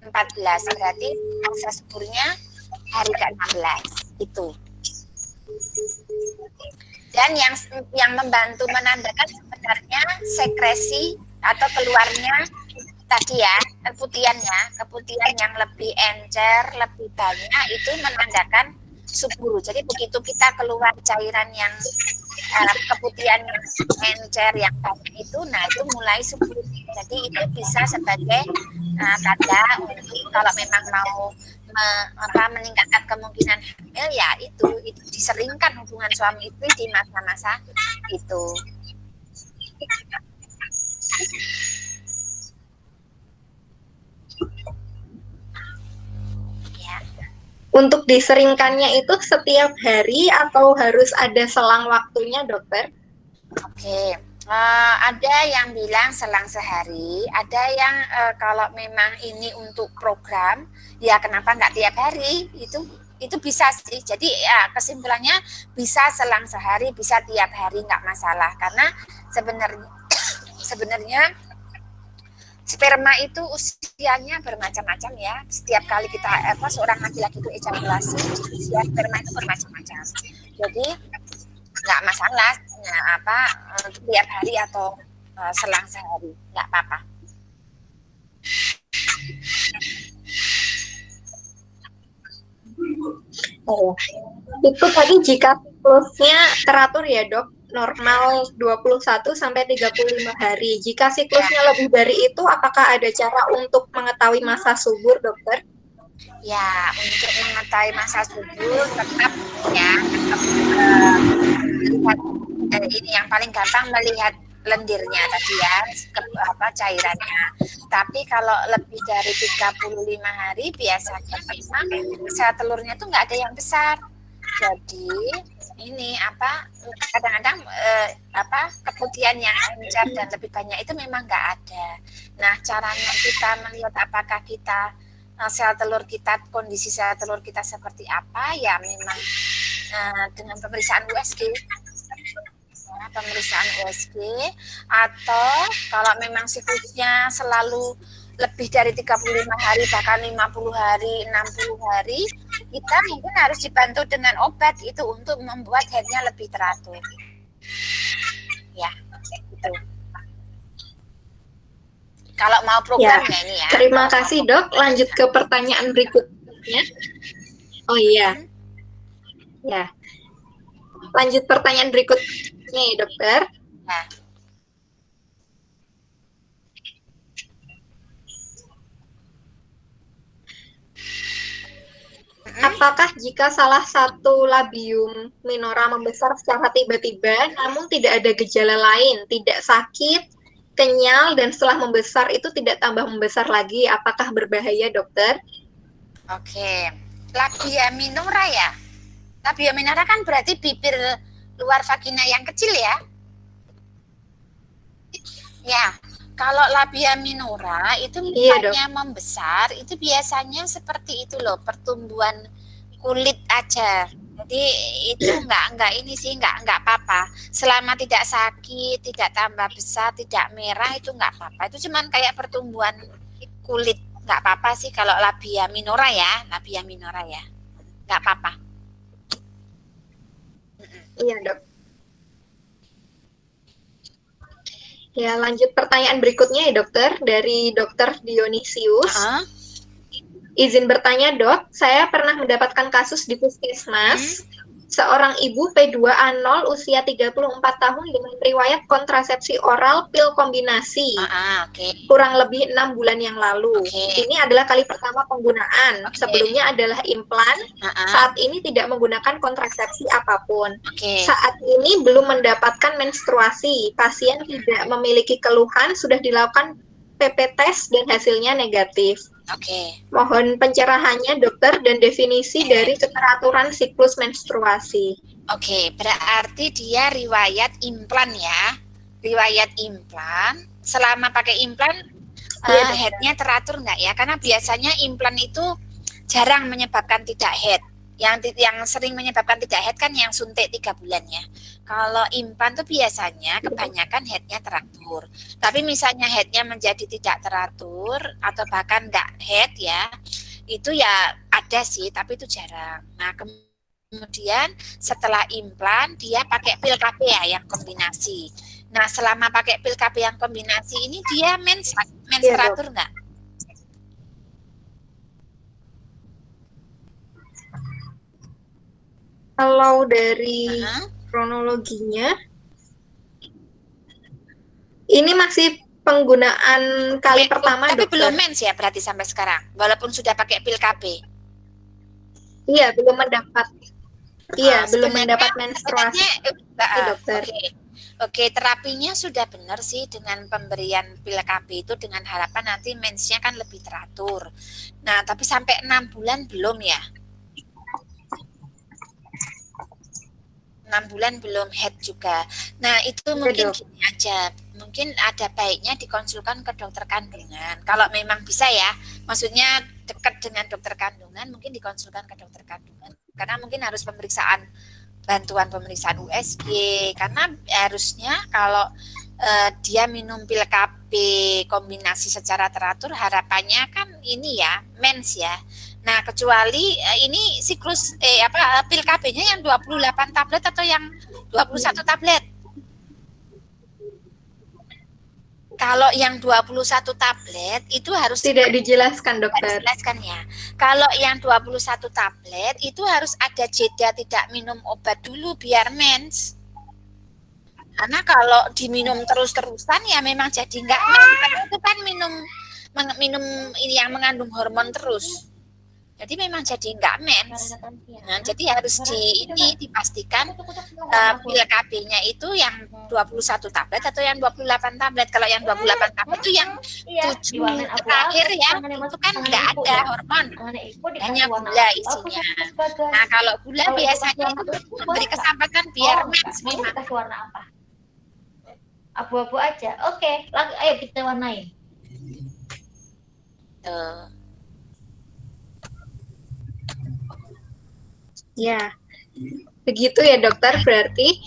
14, berarti masa suburnya hari ke-16 itu. Dan yang membantu menandakan sebenarnya sekresi atau keluarnya tadi ya, keputihan yang lebih encer, lebih banyak, itu menandakan subur. Jadi begitu kita keluar cairan yang keputihan yang encer yang banyak itu, nah itu mulai subur. Jadi itu bisa sebagai tanda untuk kalau memang mau meningkatkan kemungkinan hamil ya itu diseringkan hubungan suami istri di masa-masa itu. Untuk diseringkannya itu setiap hari atau harus ada selang waktunya, dokter? Oke, ada yang bilang selang sehari, ada yang kalau memang ini untuk program, ya kenapa nggak tiap hari, itu bisa sih. Jadi ya kesimpulannya bisa selang sehari, bisa tiap hari, nggak masalah. Karena sebenarnya sperma itu usianya bermacam-macam ya. Setiap kali kita seorang laki-laki itu ejakulasi, usia sperma itu bermacam-macam. Jadi nggak masalah untuk tiap hari atau selang sehari, nggak apa-apa. Oh, itu tadi jika siklusnya teratur ya dok, normal 21 sampai 35 hari. Jika siklusnya lebih dari itu, apakah ada cara untuk mengetahui masa subur, dokter? Ya, untuk mengetahui masa subur tetap ini yang paling gampang melihat lendirnya tadi ya, cairannya. Tapi kalau lebih dari 35 hari biasanya memang sel telurnya tuh nggak ada yang besar. Jadi ini kadang-kadang keputihan yang encer dan lebih banyak itu memang nggak ada. Nah, caranya kita melihat apakah kita sel telur kita, kondisi sel telur kita seperti apa, ya memang dengan pemeriksaan USG. Pemeriksaan USG, atau kalau memang siklusnya selalu lebih dari 35 hari, bahkan 50 hari, 60 hari, kita mungkin harus dibantu dengan obat itu untuk membuat headnya lebih teratur. Ya, gitu. Kalau mau programnya ya, ini ya. Terima kasih dok. Lanjut ke pertanyaan berikutnya. Oh iya. Ya. Lanjut pertanyaan berikutnya ya dokter. Nah. Apakah jika salah satu labium minora membesar secara tiba-tiba, namun tidak ada gejala lain, tidak sakit, kenyal, dan setelah membesar itu tidak tambah membesar lagi, apakah berbahaya, dokter? Oke, labia minora ya? Labia minora kan berarti bibir luar vagina yang kecil ya? Ya, kalau labia minora itu misalnya membesar, itu biasanya seperti itu loh, pertumbuhan kulit aja. Jadi itu enggak ini sih enggak apa-apa. Selama tidak sakit, tidak tambah besar, tidak merah itu enggak apa-apa. Itu cuman kayak pertumbuhan kulit, enggak apa-apa sih kalau labia minora ya, enggak apa-apa. Iya dok. Ya, lanjut pertanyaan berikutnya ya dokter, dari dokter Dionisius. Izin bertanya dok, saya pernah mendapatkan kasus di puskesmas, seorang ibu P2A0 usia 34 tahun dengan riwayat kontrasepsi oral pil kombinasi, kurang lebih 6 bulan yang lalu. Ini adalah kali pertama penggunaan, sebelumnya adalah implan, saat ini tidak menggunakan kontrasepsi apapun. Saat ini belum mendapatkan menstruasi, pasien tidak memiliki keluhan, sudah dilakukan PP test dan hasilnya negatif. Mohon pencerahannya dokter dan definisi dari keteraturan siklus menstruasi. Berarti dia riwayat implan ya. Riwayat implan, selama pakai implan headnya teratur nggak ya? Karena biasanya implan itu jarang menyebabkan tidak head. Yang sering menyebabkan tidak head kan yang suntik 3 bulan ya. Kalau implan tuh biasanya kebanyakan headnya teratur. Tapi misalnya headnya menjadi tidak teratur atau bahkan nggak head ya, itu ya ada sih, tapi itu jarang. Nah kemudian setelah implan dia pakai pil KB ya yang kombinasi. Nah selama pakai pil KB yang kombinasi ini dia mens teratur nggak? Kalau dari kronologinya, ini masih penggunaan kali pertama, tapi dokter. belum mens ya berarti sampai sekarang, walaupun sudah pakai pil KB. Iya, belum mendapat. Iya, belum mendapat menstruasi, dokter. Oke, terapinya sudah benar sih dengan pemberian pil KB itu dengan harapan nanti mensnya kan lebih teratur. Nah, tapi sampai 6 bulan belum ya? 6 bulan belum head juga. Nah itu mungkin gini aja, mungkin ada baiknya dikonsulkan ke dokter kandungan. Kalau memang bisa ya, maksudnya dekat dengan dokter kandungan, mungkin dikonsulkan ke dokter kandungan. Karena mungkin harus bantuan pemeriksaan USG. Karena harusnya kalau dia minum pil KB kombinasi secara teratur, harapannya kan ini ya, mens ya. Nah, kecuali ini siklus pil KB-nya yang 28 tablet atau yang 21 tablet. Kalau yang 21 tablet itu harus tidak dijelaskan, dokter. Dijelaskan ya. Kalau yang 21 tablet itu harus ada jeda tidak minum obat dulu biar mens. Karena kalau diminum terus-terusan ya memang jadi enggak mens. Karena itu kan minum ini yang mengandung hormon terus. Jadi memang jadi nggak mens. Nah, jadi harus dipastikan pil KB-nya itu yang 21 tablet atau yang 28 tablet. Kalau yang 28 tablet itu yang 7 terakhir ya, itu kan nggak ada hormon, hanya gula isinya. Nah, kalau gula biasanya itu memberi kesempatan biar mens memang. Warna apa? Abu-abu aja. Oke, ayo kita warnain. Ya, begitu ya dokter. Berarti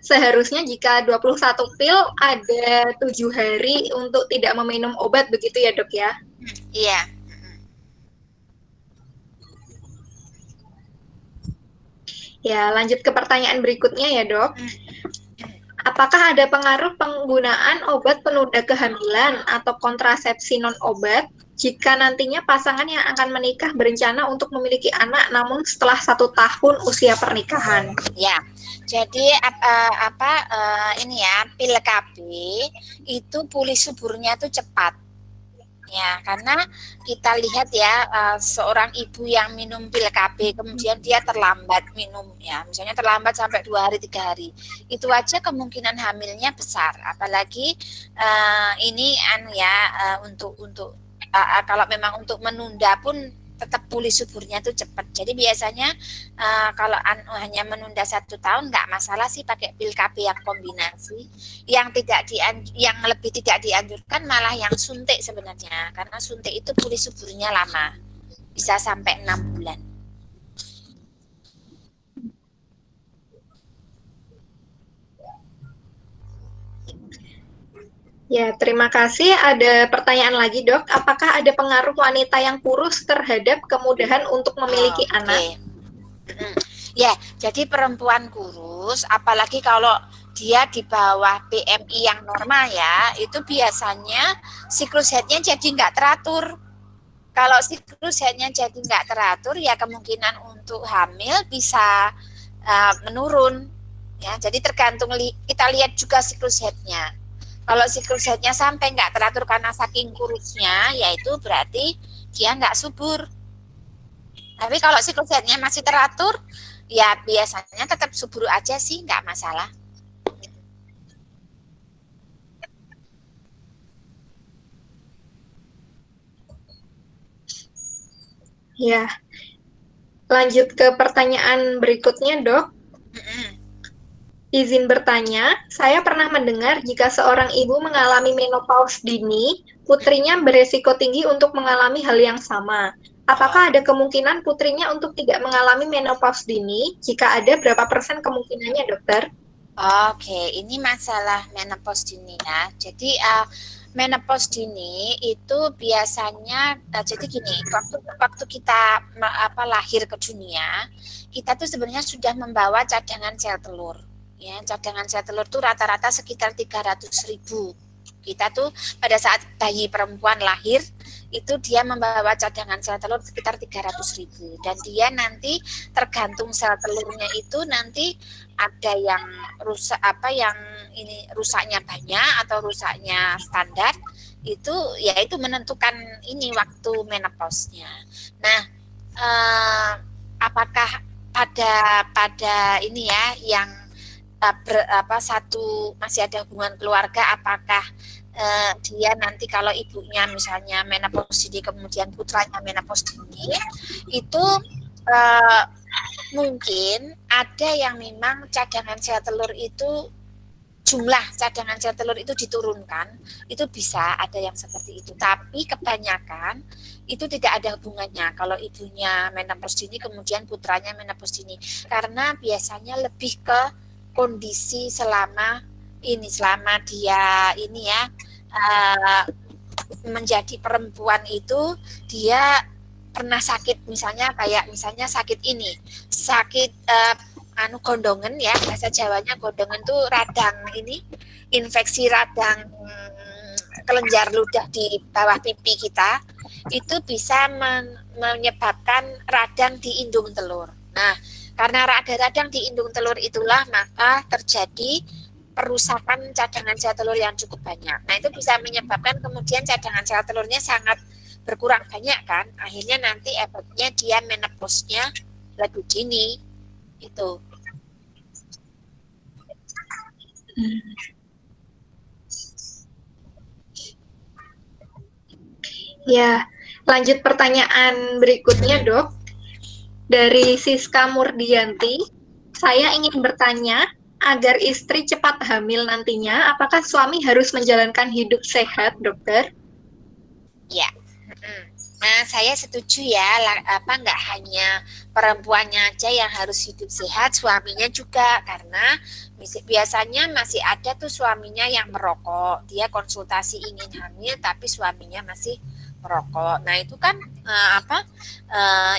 seharusnya jika 21 pil ada 7 hari untuk tidak meminum obat, begitu ya dok ya? Iya. Ya, lanjut ke pertanyaan berikutnya ya dok. Apakah ada pengaruh penggunaan obat penunda kehamilan atau kontrasepsi non-obat jika nantinya pasangan yang akan menikah berencana untuk memiliki anak namun setelah 1 tahun usia pernikahan? Ya, jadi ini ya, pil KB itu pulih suburnya tuh cepat. Ya, karena kita lihat ya, seorang ibu yang minum pil KB kemudian dia terlambat minum ya, misalnya terlambat sampai 2 hari 3 hari, itu aja kemungkinan hamilnya besar. Apalagi ini untuk kalau memang untuk menunda pun tetap pulih suburnya itu cepat. Jadi biasanya kalau hanya menunda 1 tahun nggak masalah sih pakai pil KB yang kombinasi. Yang lebih tidak dianjurkan malah yang suntik sebenarnya, karena suntik itu pulih suburnya lama, bisa sampai 6 bulan. Ya, terima kasih. Ada pertanyaan lagi, dok. Apakah ada pengaruh wanita yang kurus terhadap kemudahan untuk memiliki anak? Ya, jadi perempuan kurus, apalagi kalau dia di bawah BMI yang normal ya, itu biasanya siklus haidnya jadi nggak teratur. Kalau siklus haidnya jadi nggak teratur, ya kemungkinan untuk hamil bisa menurun. Ya, jadi tergantung kita lihat juga siklus haidnya. Kalau siklus haidnya sampai nggak teratur karena saking kurusnya, yaitu berarti dia nggak subur. Tapi kalau siklus haidnya masih teratur, ya biasanya tetap subur aja sih, nggak masalah. Ya, lanjut ke pertanyaan berikutnya, dok. Izin bertanya, saya pernah mendengar jika seorang ibu mengalami menopause dini, putrinya beresiko tinggi untuk mengalami hal yang sama. Apakah ada kemungkinan putrinya untuk tidak mengalami menopause dini? Jika ada, berapa persen kemungkinannya, dokter? Oke, ini masalah menopause dini ya. Jadi menopause dini itu biasanya jadi gini, waktu kita lahir ke dunia, kita tuh sebenarnya sudah membawa cadangan sel telur. Ya, cadangan sel telur tuh rata-rata sekitar 300.000. Kita tuh pada saat bayi perempuan lahir itu dia membawa cadangan sel telur sekitar 300.000, dan dia nanti tergantung sel telurnya itu nanti ada yang rusak rusaknya banyak atau rusaknya standar, itu yaitu menentukan ini waktu menopause-nya. Nah, apakah pada ini ya yang masih ada hubungan keluarga, apakah dia nanti kalau ibunya misalnya menopause dini kemudian putranya menopause dini, itu mungkin ada yang memang cadangan sel telur itu, jumlah cadangan sel telur itu diturunkan, itu bisa ada yang seperti itu. Tapi kebanyakan itu tidak ada hubungannya kalau ibunya menopause dini kemudian putranya menopause dini, karena biasanya lebih ke kondisi selama dia ini ya menjadi perempuan itu, dia pernah sakit misalnya sakit gondongan ya, bahasa Jawanya gondongan tuh radang ini, infeksi radang kelenjar ludah di bawah pipi kita, itu bisa menyebabkan radang di indung telur. Nah, karena ada radang di indung telur itulah maka terjadi cadangan sel telur yang cukup banyak. Nah, itu bisa menyebabkan kemudian cadangan sel telurnya sangat berkurang banyak kan, akhirnya nanti efeknya dia menopause-nya lebih dini itu. Ya, lanjut pertanyaan berikutnya, Dok. Dari Siska Murdianti, saya ingin bertanya, agar istri cepat hamil nantinya, apakah suami harus menjalankan hidup sehat, dokter? Ya, nah saya setuju ya, nggak hanya perempuannya aja yang harus hidup sehat, suaminya juga, karena biasanya masih ada tuh suaminya yang merokok, dia konsultasi ingin hamil tapi suaminya masih merokok. Nah itu kan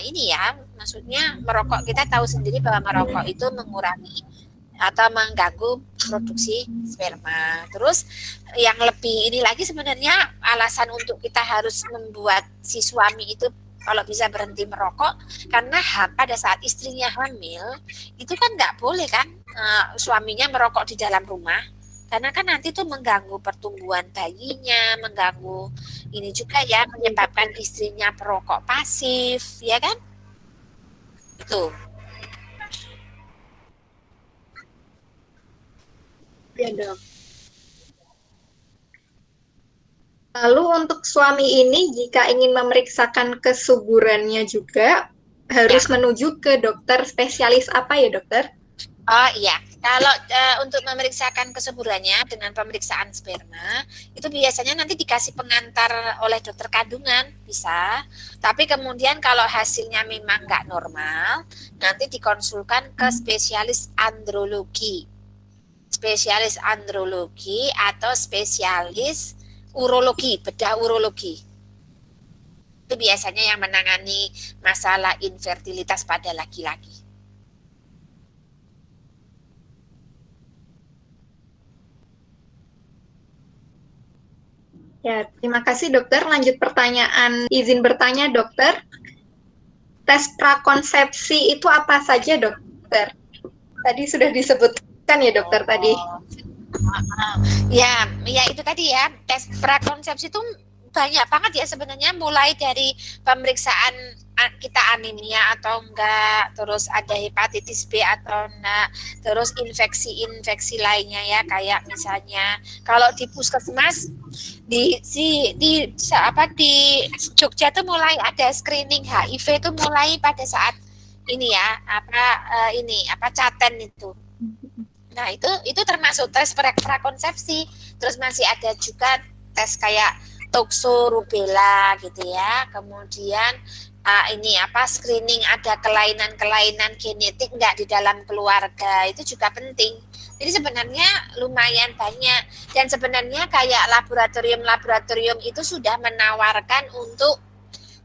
ini ya, maksudnya merokok, kita tahu sendiri bahwa merokok itu mengurangi atau mengganggu produksi sperma. Terus yang lebih ini lagi sebenarnya alasan untuk kita harus membuat si suami itu kalau bisa berhenti merokok, karena pada saat istrinya hamil itu kan nggak boleh kan suaminya merokok di dalam rumah, karena kan nanti tuh mengganggu pertumbuhan bayinya, mengganggu ini juga ya, menyebabkan istrinya perokok pasif, ya kan? Itu. Ya, Dok. Lalu untuk suami ini jika ingin memeriksakan kesuburannya juga harus menuju ke dokter spesialis apa ya, dokter? Oh iya, kalau untuk memeriksakan kesuburannya dengan pemeriksaan sperma, itu biasanya nanti dikasih pengantar oleh dokter kandungan, bisa. Tapi kemudian kalau hasilnya memang nggak normal, nanti dikonsulkan ke spesialis andrologi. Spesialis andrologi atau spesialis urologi, bedah urologi. Itu biasanya yang menangani masalah infertilitas pada laki-laki. Ya, terima kasih dokter. Lanjut pertanyaan, izin bertanya dokter. Tes prakonsepsi itu apa saja dokter? Tadi sudah disebutkan ya dokter tadi. Ya itu tadi ya, tes prakonsepsi itu banyak banget ya sebenarnya, mulai dari pemeriksaan kita anemia atau enggak, terus ada hepatitis B atau enggak, terus infeksi-infeksi lainnya ya, kayak misalnya kalau di puskesmas di Jogja tuh mulai ada screening HIV tuh mulai pada saat ini ya, caten itu. Nah, itu termasuk tes prakonsepsi. Terus masih ada juga tes kayak tokso rubella gitu ya. Kemudian screening ada kelainan-kelainan genetik enggak di dalam keluarga, itu juga penting. Jadi sebenarnya lumayan banyak, dan sebenarnya kayak laboratorium itu sudah menawarkan untuk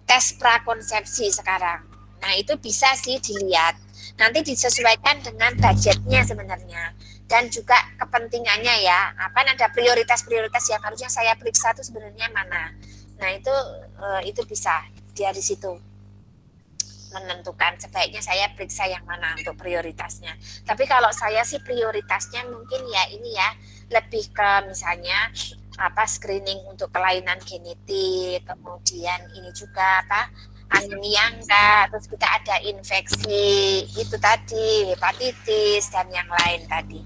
tes prakonsepsi sekarang. Nah, itu bisa sih dilihat. Nanti disesuaikan dengan budgetnya sebenarnya, dan juga kepentingannya ya. Ada prioritas-prioritas yang harusnya saya periksa itu sebenarnya mana. Nah, itu bisa dari situ menentukan sebaiknya saya periksa yang mana untuk prioritasnya. Tapi kalau saya sih prioritasnya mungkin ya ini ya, lebih ke misalnya screening untuk kelainan genetik, kemudian ini juga anemia enggak, terus kita ada infeksi itu tadi, hepatitis dan yang lain tadi.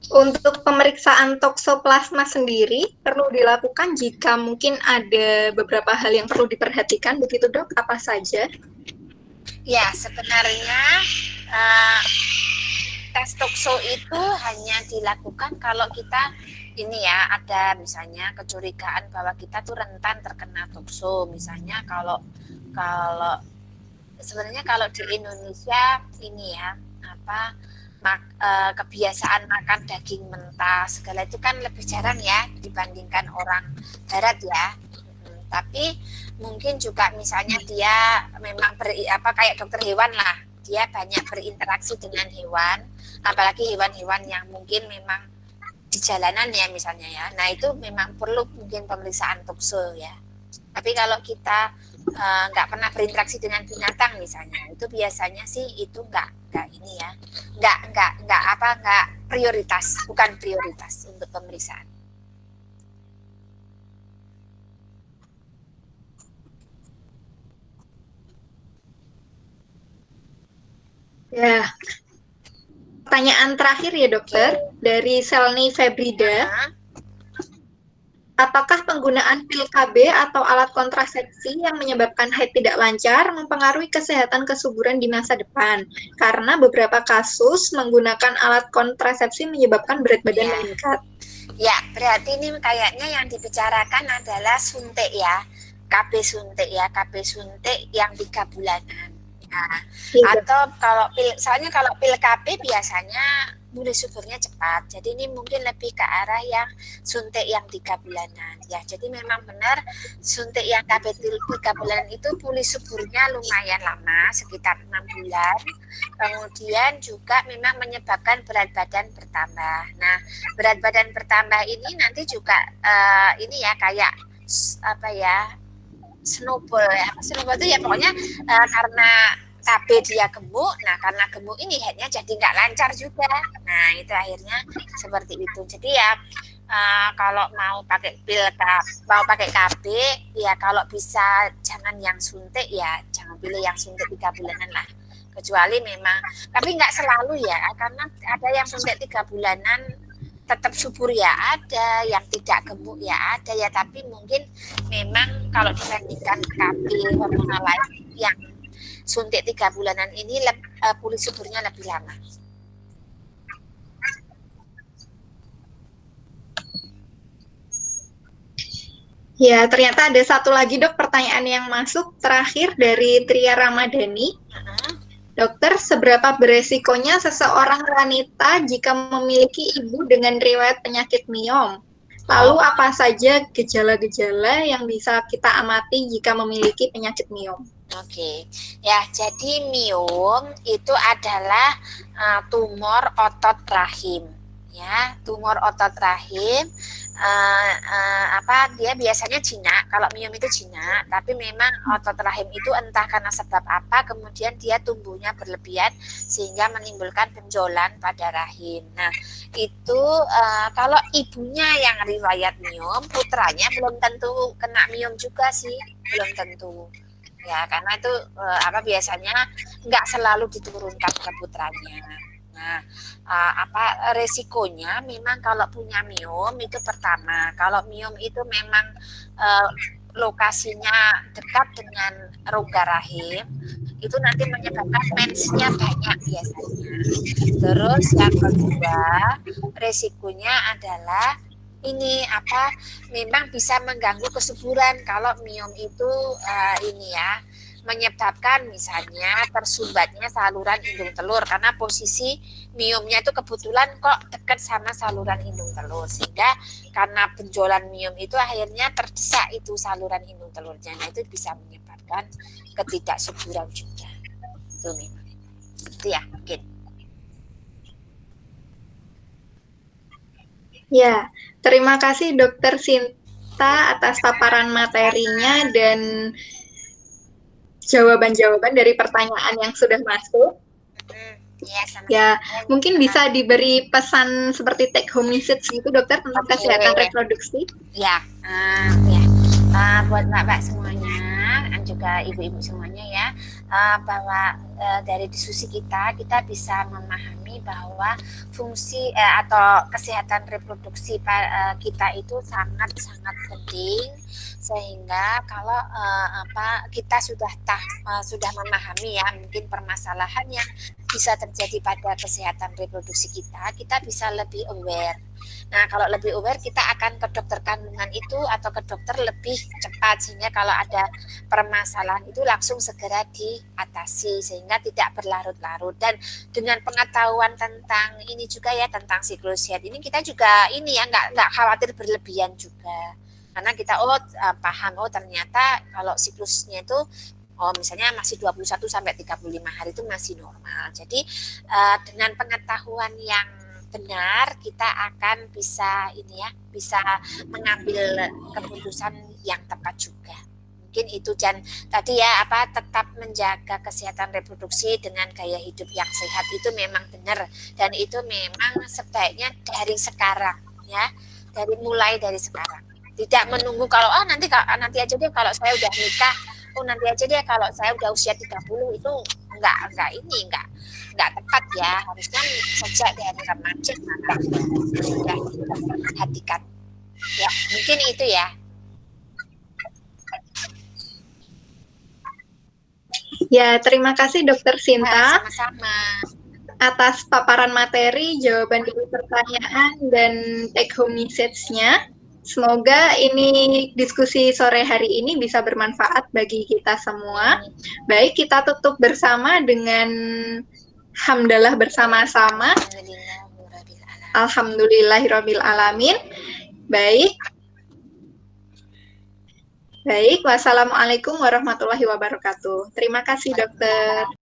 Untuk pemeriksaan toksoplasma sendiri perlu dilakukan jika mungkin ada beberapa hal yang perlu diperhatikan, begitu dok? Apa saja? Ya, sebenarnya tes tokso itu hanya dilakukan kalau kita ini ya, ada misalnya kecurigaan bahwa kita tuh rentan terkena tokso. Misalnya kalau sebenarnya kalau di Indonesia ini ya, kebiasaan makan daging mentah segala itu kan lebih jarang ya dibandingkan orang barat ya. Tapi mungkin juga misalnya dia memang kayak dokter hewan lah, dia banyak berinteraksi dengan hewan, apalagi hewan-hewan yang mungkin memang di jalanan ya misalnya ya. Nah, itu memang perlu mungkin pemeriksaan tokso ya. Tapi kalau kita nggak pernah berinteraksi dengan binatang misalnya, itu biasanya sih itu nggak ini ya, nggak prioritas, bukan prioritas untuk pemeriksaan. Ya, pertanyaan terakhir ya dokter, dari Selni Febrida. Apakah penggunaan pil KB atau alat kontrasepsi yang menyebabkan haid tidak lancar mempengaruhi kesehatan kesuburan di masa depan? Karena beberapa kasus menggunakan alat kontrasepsi menyebabkan berat badan meningkat. Ya, berarti ini kayaknya yang dibicarakan adalah suntik ya, KB suntik ya, KB suntik yang 3 bulanan. Nah, atau kalau pil, soalnya kalau pil KB biasanya mulai suburnya cepat. Jadi ini mungkin lebih ke arah yang suntik yang 3 bulanan. Ya, jadi memang benar suntik yang KB 3 bulanan itu pulih suburnya lumayan lama, sekitar 6 bulan. Kemudian juga memang menyebabkan berat badan bertambah. Nah, berat badan bertambah ini nanti juga ini ya kayak apa ya? Snowball ya. Snowball itu ya pokoknya karena KB dia gemuk, nah karena gemuk ini headnya jadi nggak lancar juga. Nah itu akhirnya seperti itu. Jadi ya kalau mau pakai pil, mau pakai KB, ya kalau bisa jangan yang suntik ya, jangan pilih yang suntik 3 bulanan lah. Kecuali memang, tapi nggak selalu ya, karena ada yang suntik 3 bulanan tetap subur ya ada, yang tidak gemuk ya ada ya, tapi mungkin memang kalau dibandingkan KB hormonal lain yang suntik 3 bulanan ini pulih suburnya lebih lama. Ya, ternyata ada satu lagi dok pertanyaan yang masuk terakhir dari Tria Ramadhani. Dokter, seberapa beresikonya seseorang wanita jika memiliki ibu dengan riwayat penyakit miom? Lalu apa saja gejala-gejala yang bisa kita amati jika memiliki penyakit miom? Oke, ya jadi miom itu adalah tumor otot rahim, ya tumor otot rahim. Dia biasanya jinak, kalau miom itu jinak, tapi memang otot rahim itu entah karena sebab apa kemudian dia tumbuhnya berlebihan sehingga menimbulkan benjolan pada rahim. Nah itu kalau ibunya yang riwayat miom, putranya belum tentu kena miom juga sih, belum tentu ya, karena itu biasanya nggak selalu diturunkan ke putranya. Nah, resikonya memang kalau punya miom itu pertama, kalau miom itu memang lokasinya dekat dengan rongga rahim, itu nanti menyebabkan mensnya banyak biasanya. Terus yang kedua, resikonya adalah ini memang bisa mengganggu kesuburan kalau miom itu menyebabkan misalnya tersumbatnya saluran indung telur karena posisi miomnya itu kebetulan kok dekat sama saluran indung telur, sehingga karena benjolan miom itu akhirnya terdesak itu saluran indung telurnya. Nah itu bisa menyebabkan ketidaksuburan juga. Itu memang. Itu ya mungkin. Ya, terima kasih Dokter Sinta atas paparan materinya dan jawaban-jawaban dari pertanyaan yang sudah masuk. Ya, mungkin bisa diberi pesan seperti take home message gitu dokter tentang kesehatan reproduksi. Ya, buat mbak-mbak semuanya dan juga ibu-ibu semuanya ya, bahwa dari diskusi kita bisa memahami bahwa fungsi atau kesehatan reproduksi kita itu sangat-sangat penting, sehingga kalau kita sudah memahami ya mungkin permasalahan yang bisa terjadi pada kesehatan reproduksi kita bisa lebih aware. Nah, kalau lebih aware kita akan ke dokter kandungan itu atau ke dokter lebih cepat, sehingga kalau ada permasalahan itu langsung segera diatasi sehingga tidak berlarut-larut. Dan dengan pengetahuan tentang ini juga ya, tentang siklus haid ini, kita juga ini ya nggak khawatir berlebihan juga. Karena kita paham ternyata kalau siklusnya itu misalnya masih 21 sampai 35 hari itu masih normal. Jadi dengan pengetahuan yang benar kita akan bisa mengambil keputusan yang tepat juga. Mungkin itu, dan tadi ya tetap menjaga kesehatan reproduksi dengan gaya hidup yang sehat itu memang benar, dan itu memang sebaiknya dari sekarang ya, mulai dari sekarang. Tidak menunggu kalau nanti aja deh kalau saya udah nikah, nanti aja deh kalau saya udah usia 30 itu enggak tepat ya. Harusnya sejak dari remaja sudah diperhatikan. Ya, mungkin itu ya. Ya, terima kasih Dokter Sinta Sama-sama. atas paparan materi, jawaban dari pertanyaan, dan take home message-nya. Semoga ini diskusi sore hari ini bisa bermanfaat bagi kita semua. Baik, kita tutup bersama dengan hamdalah bersama-sama. Alhamdulillahirabbil alamin. Baik. Baik, wassalamualaikum warahmatullahi wabarakatuh. Terima kasih, Dokter.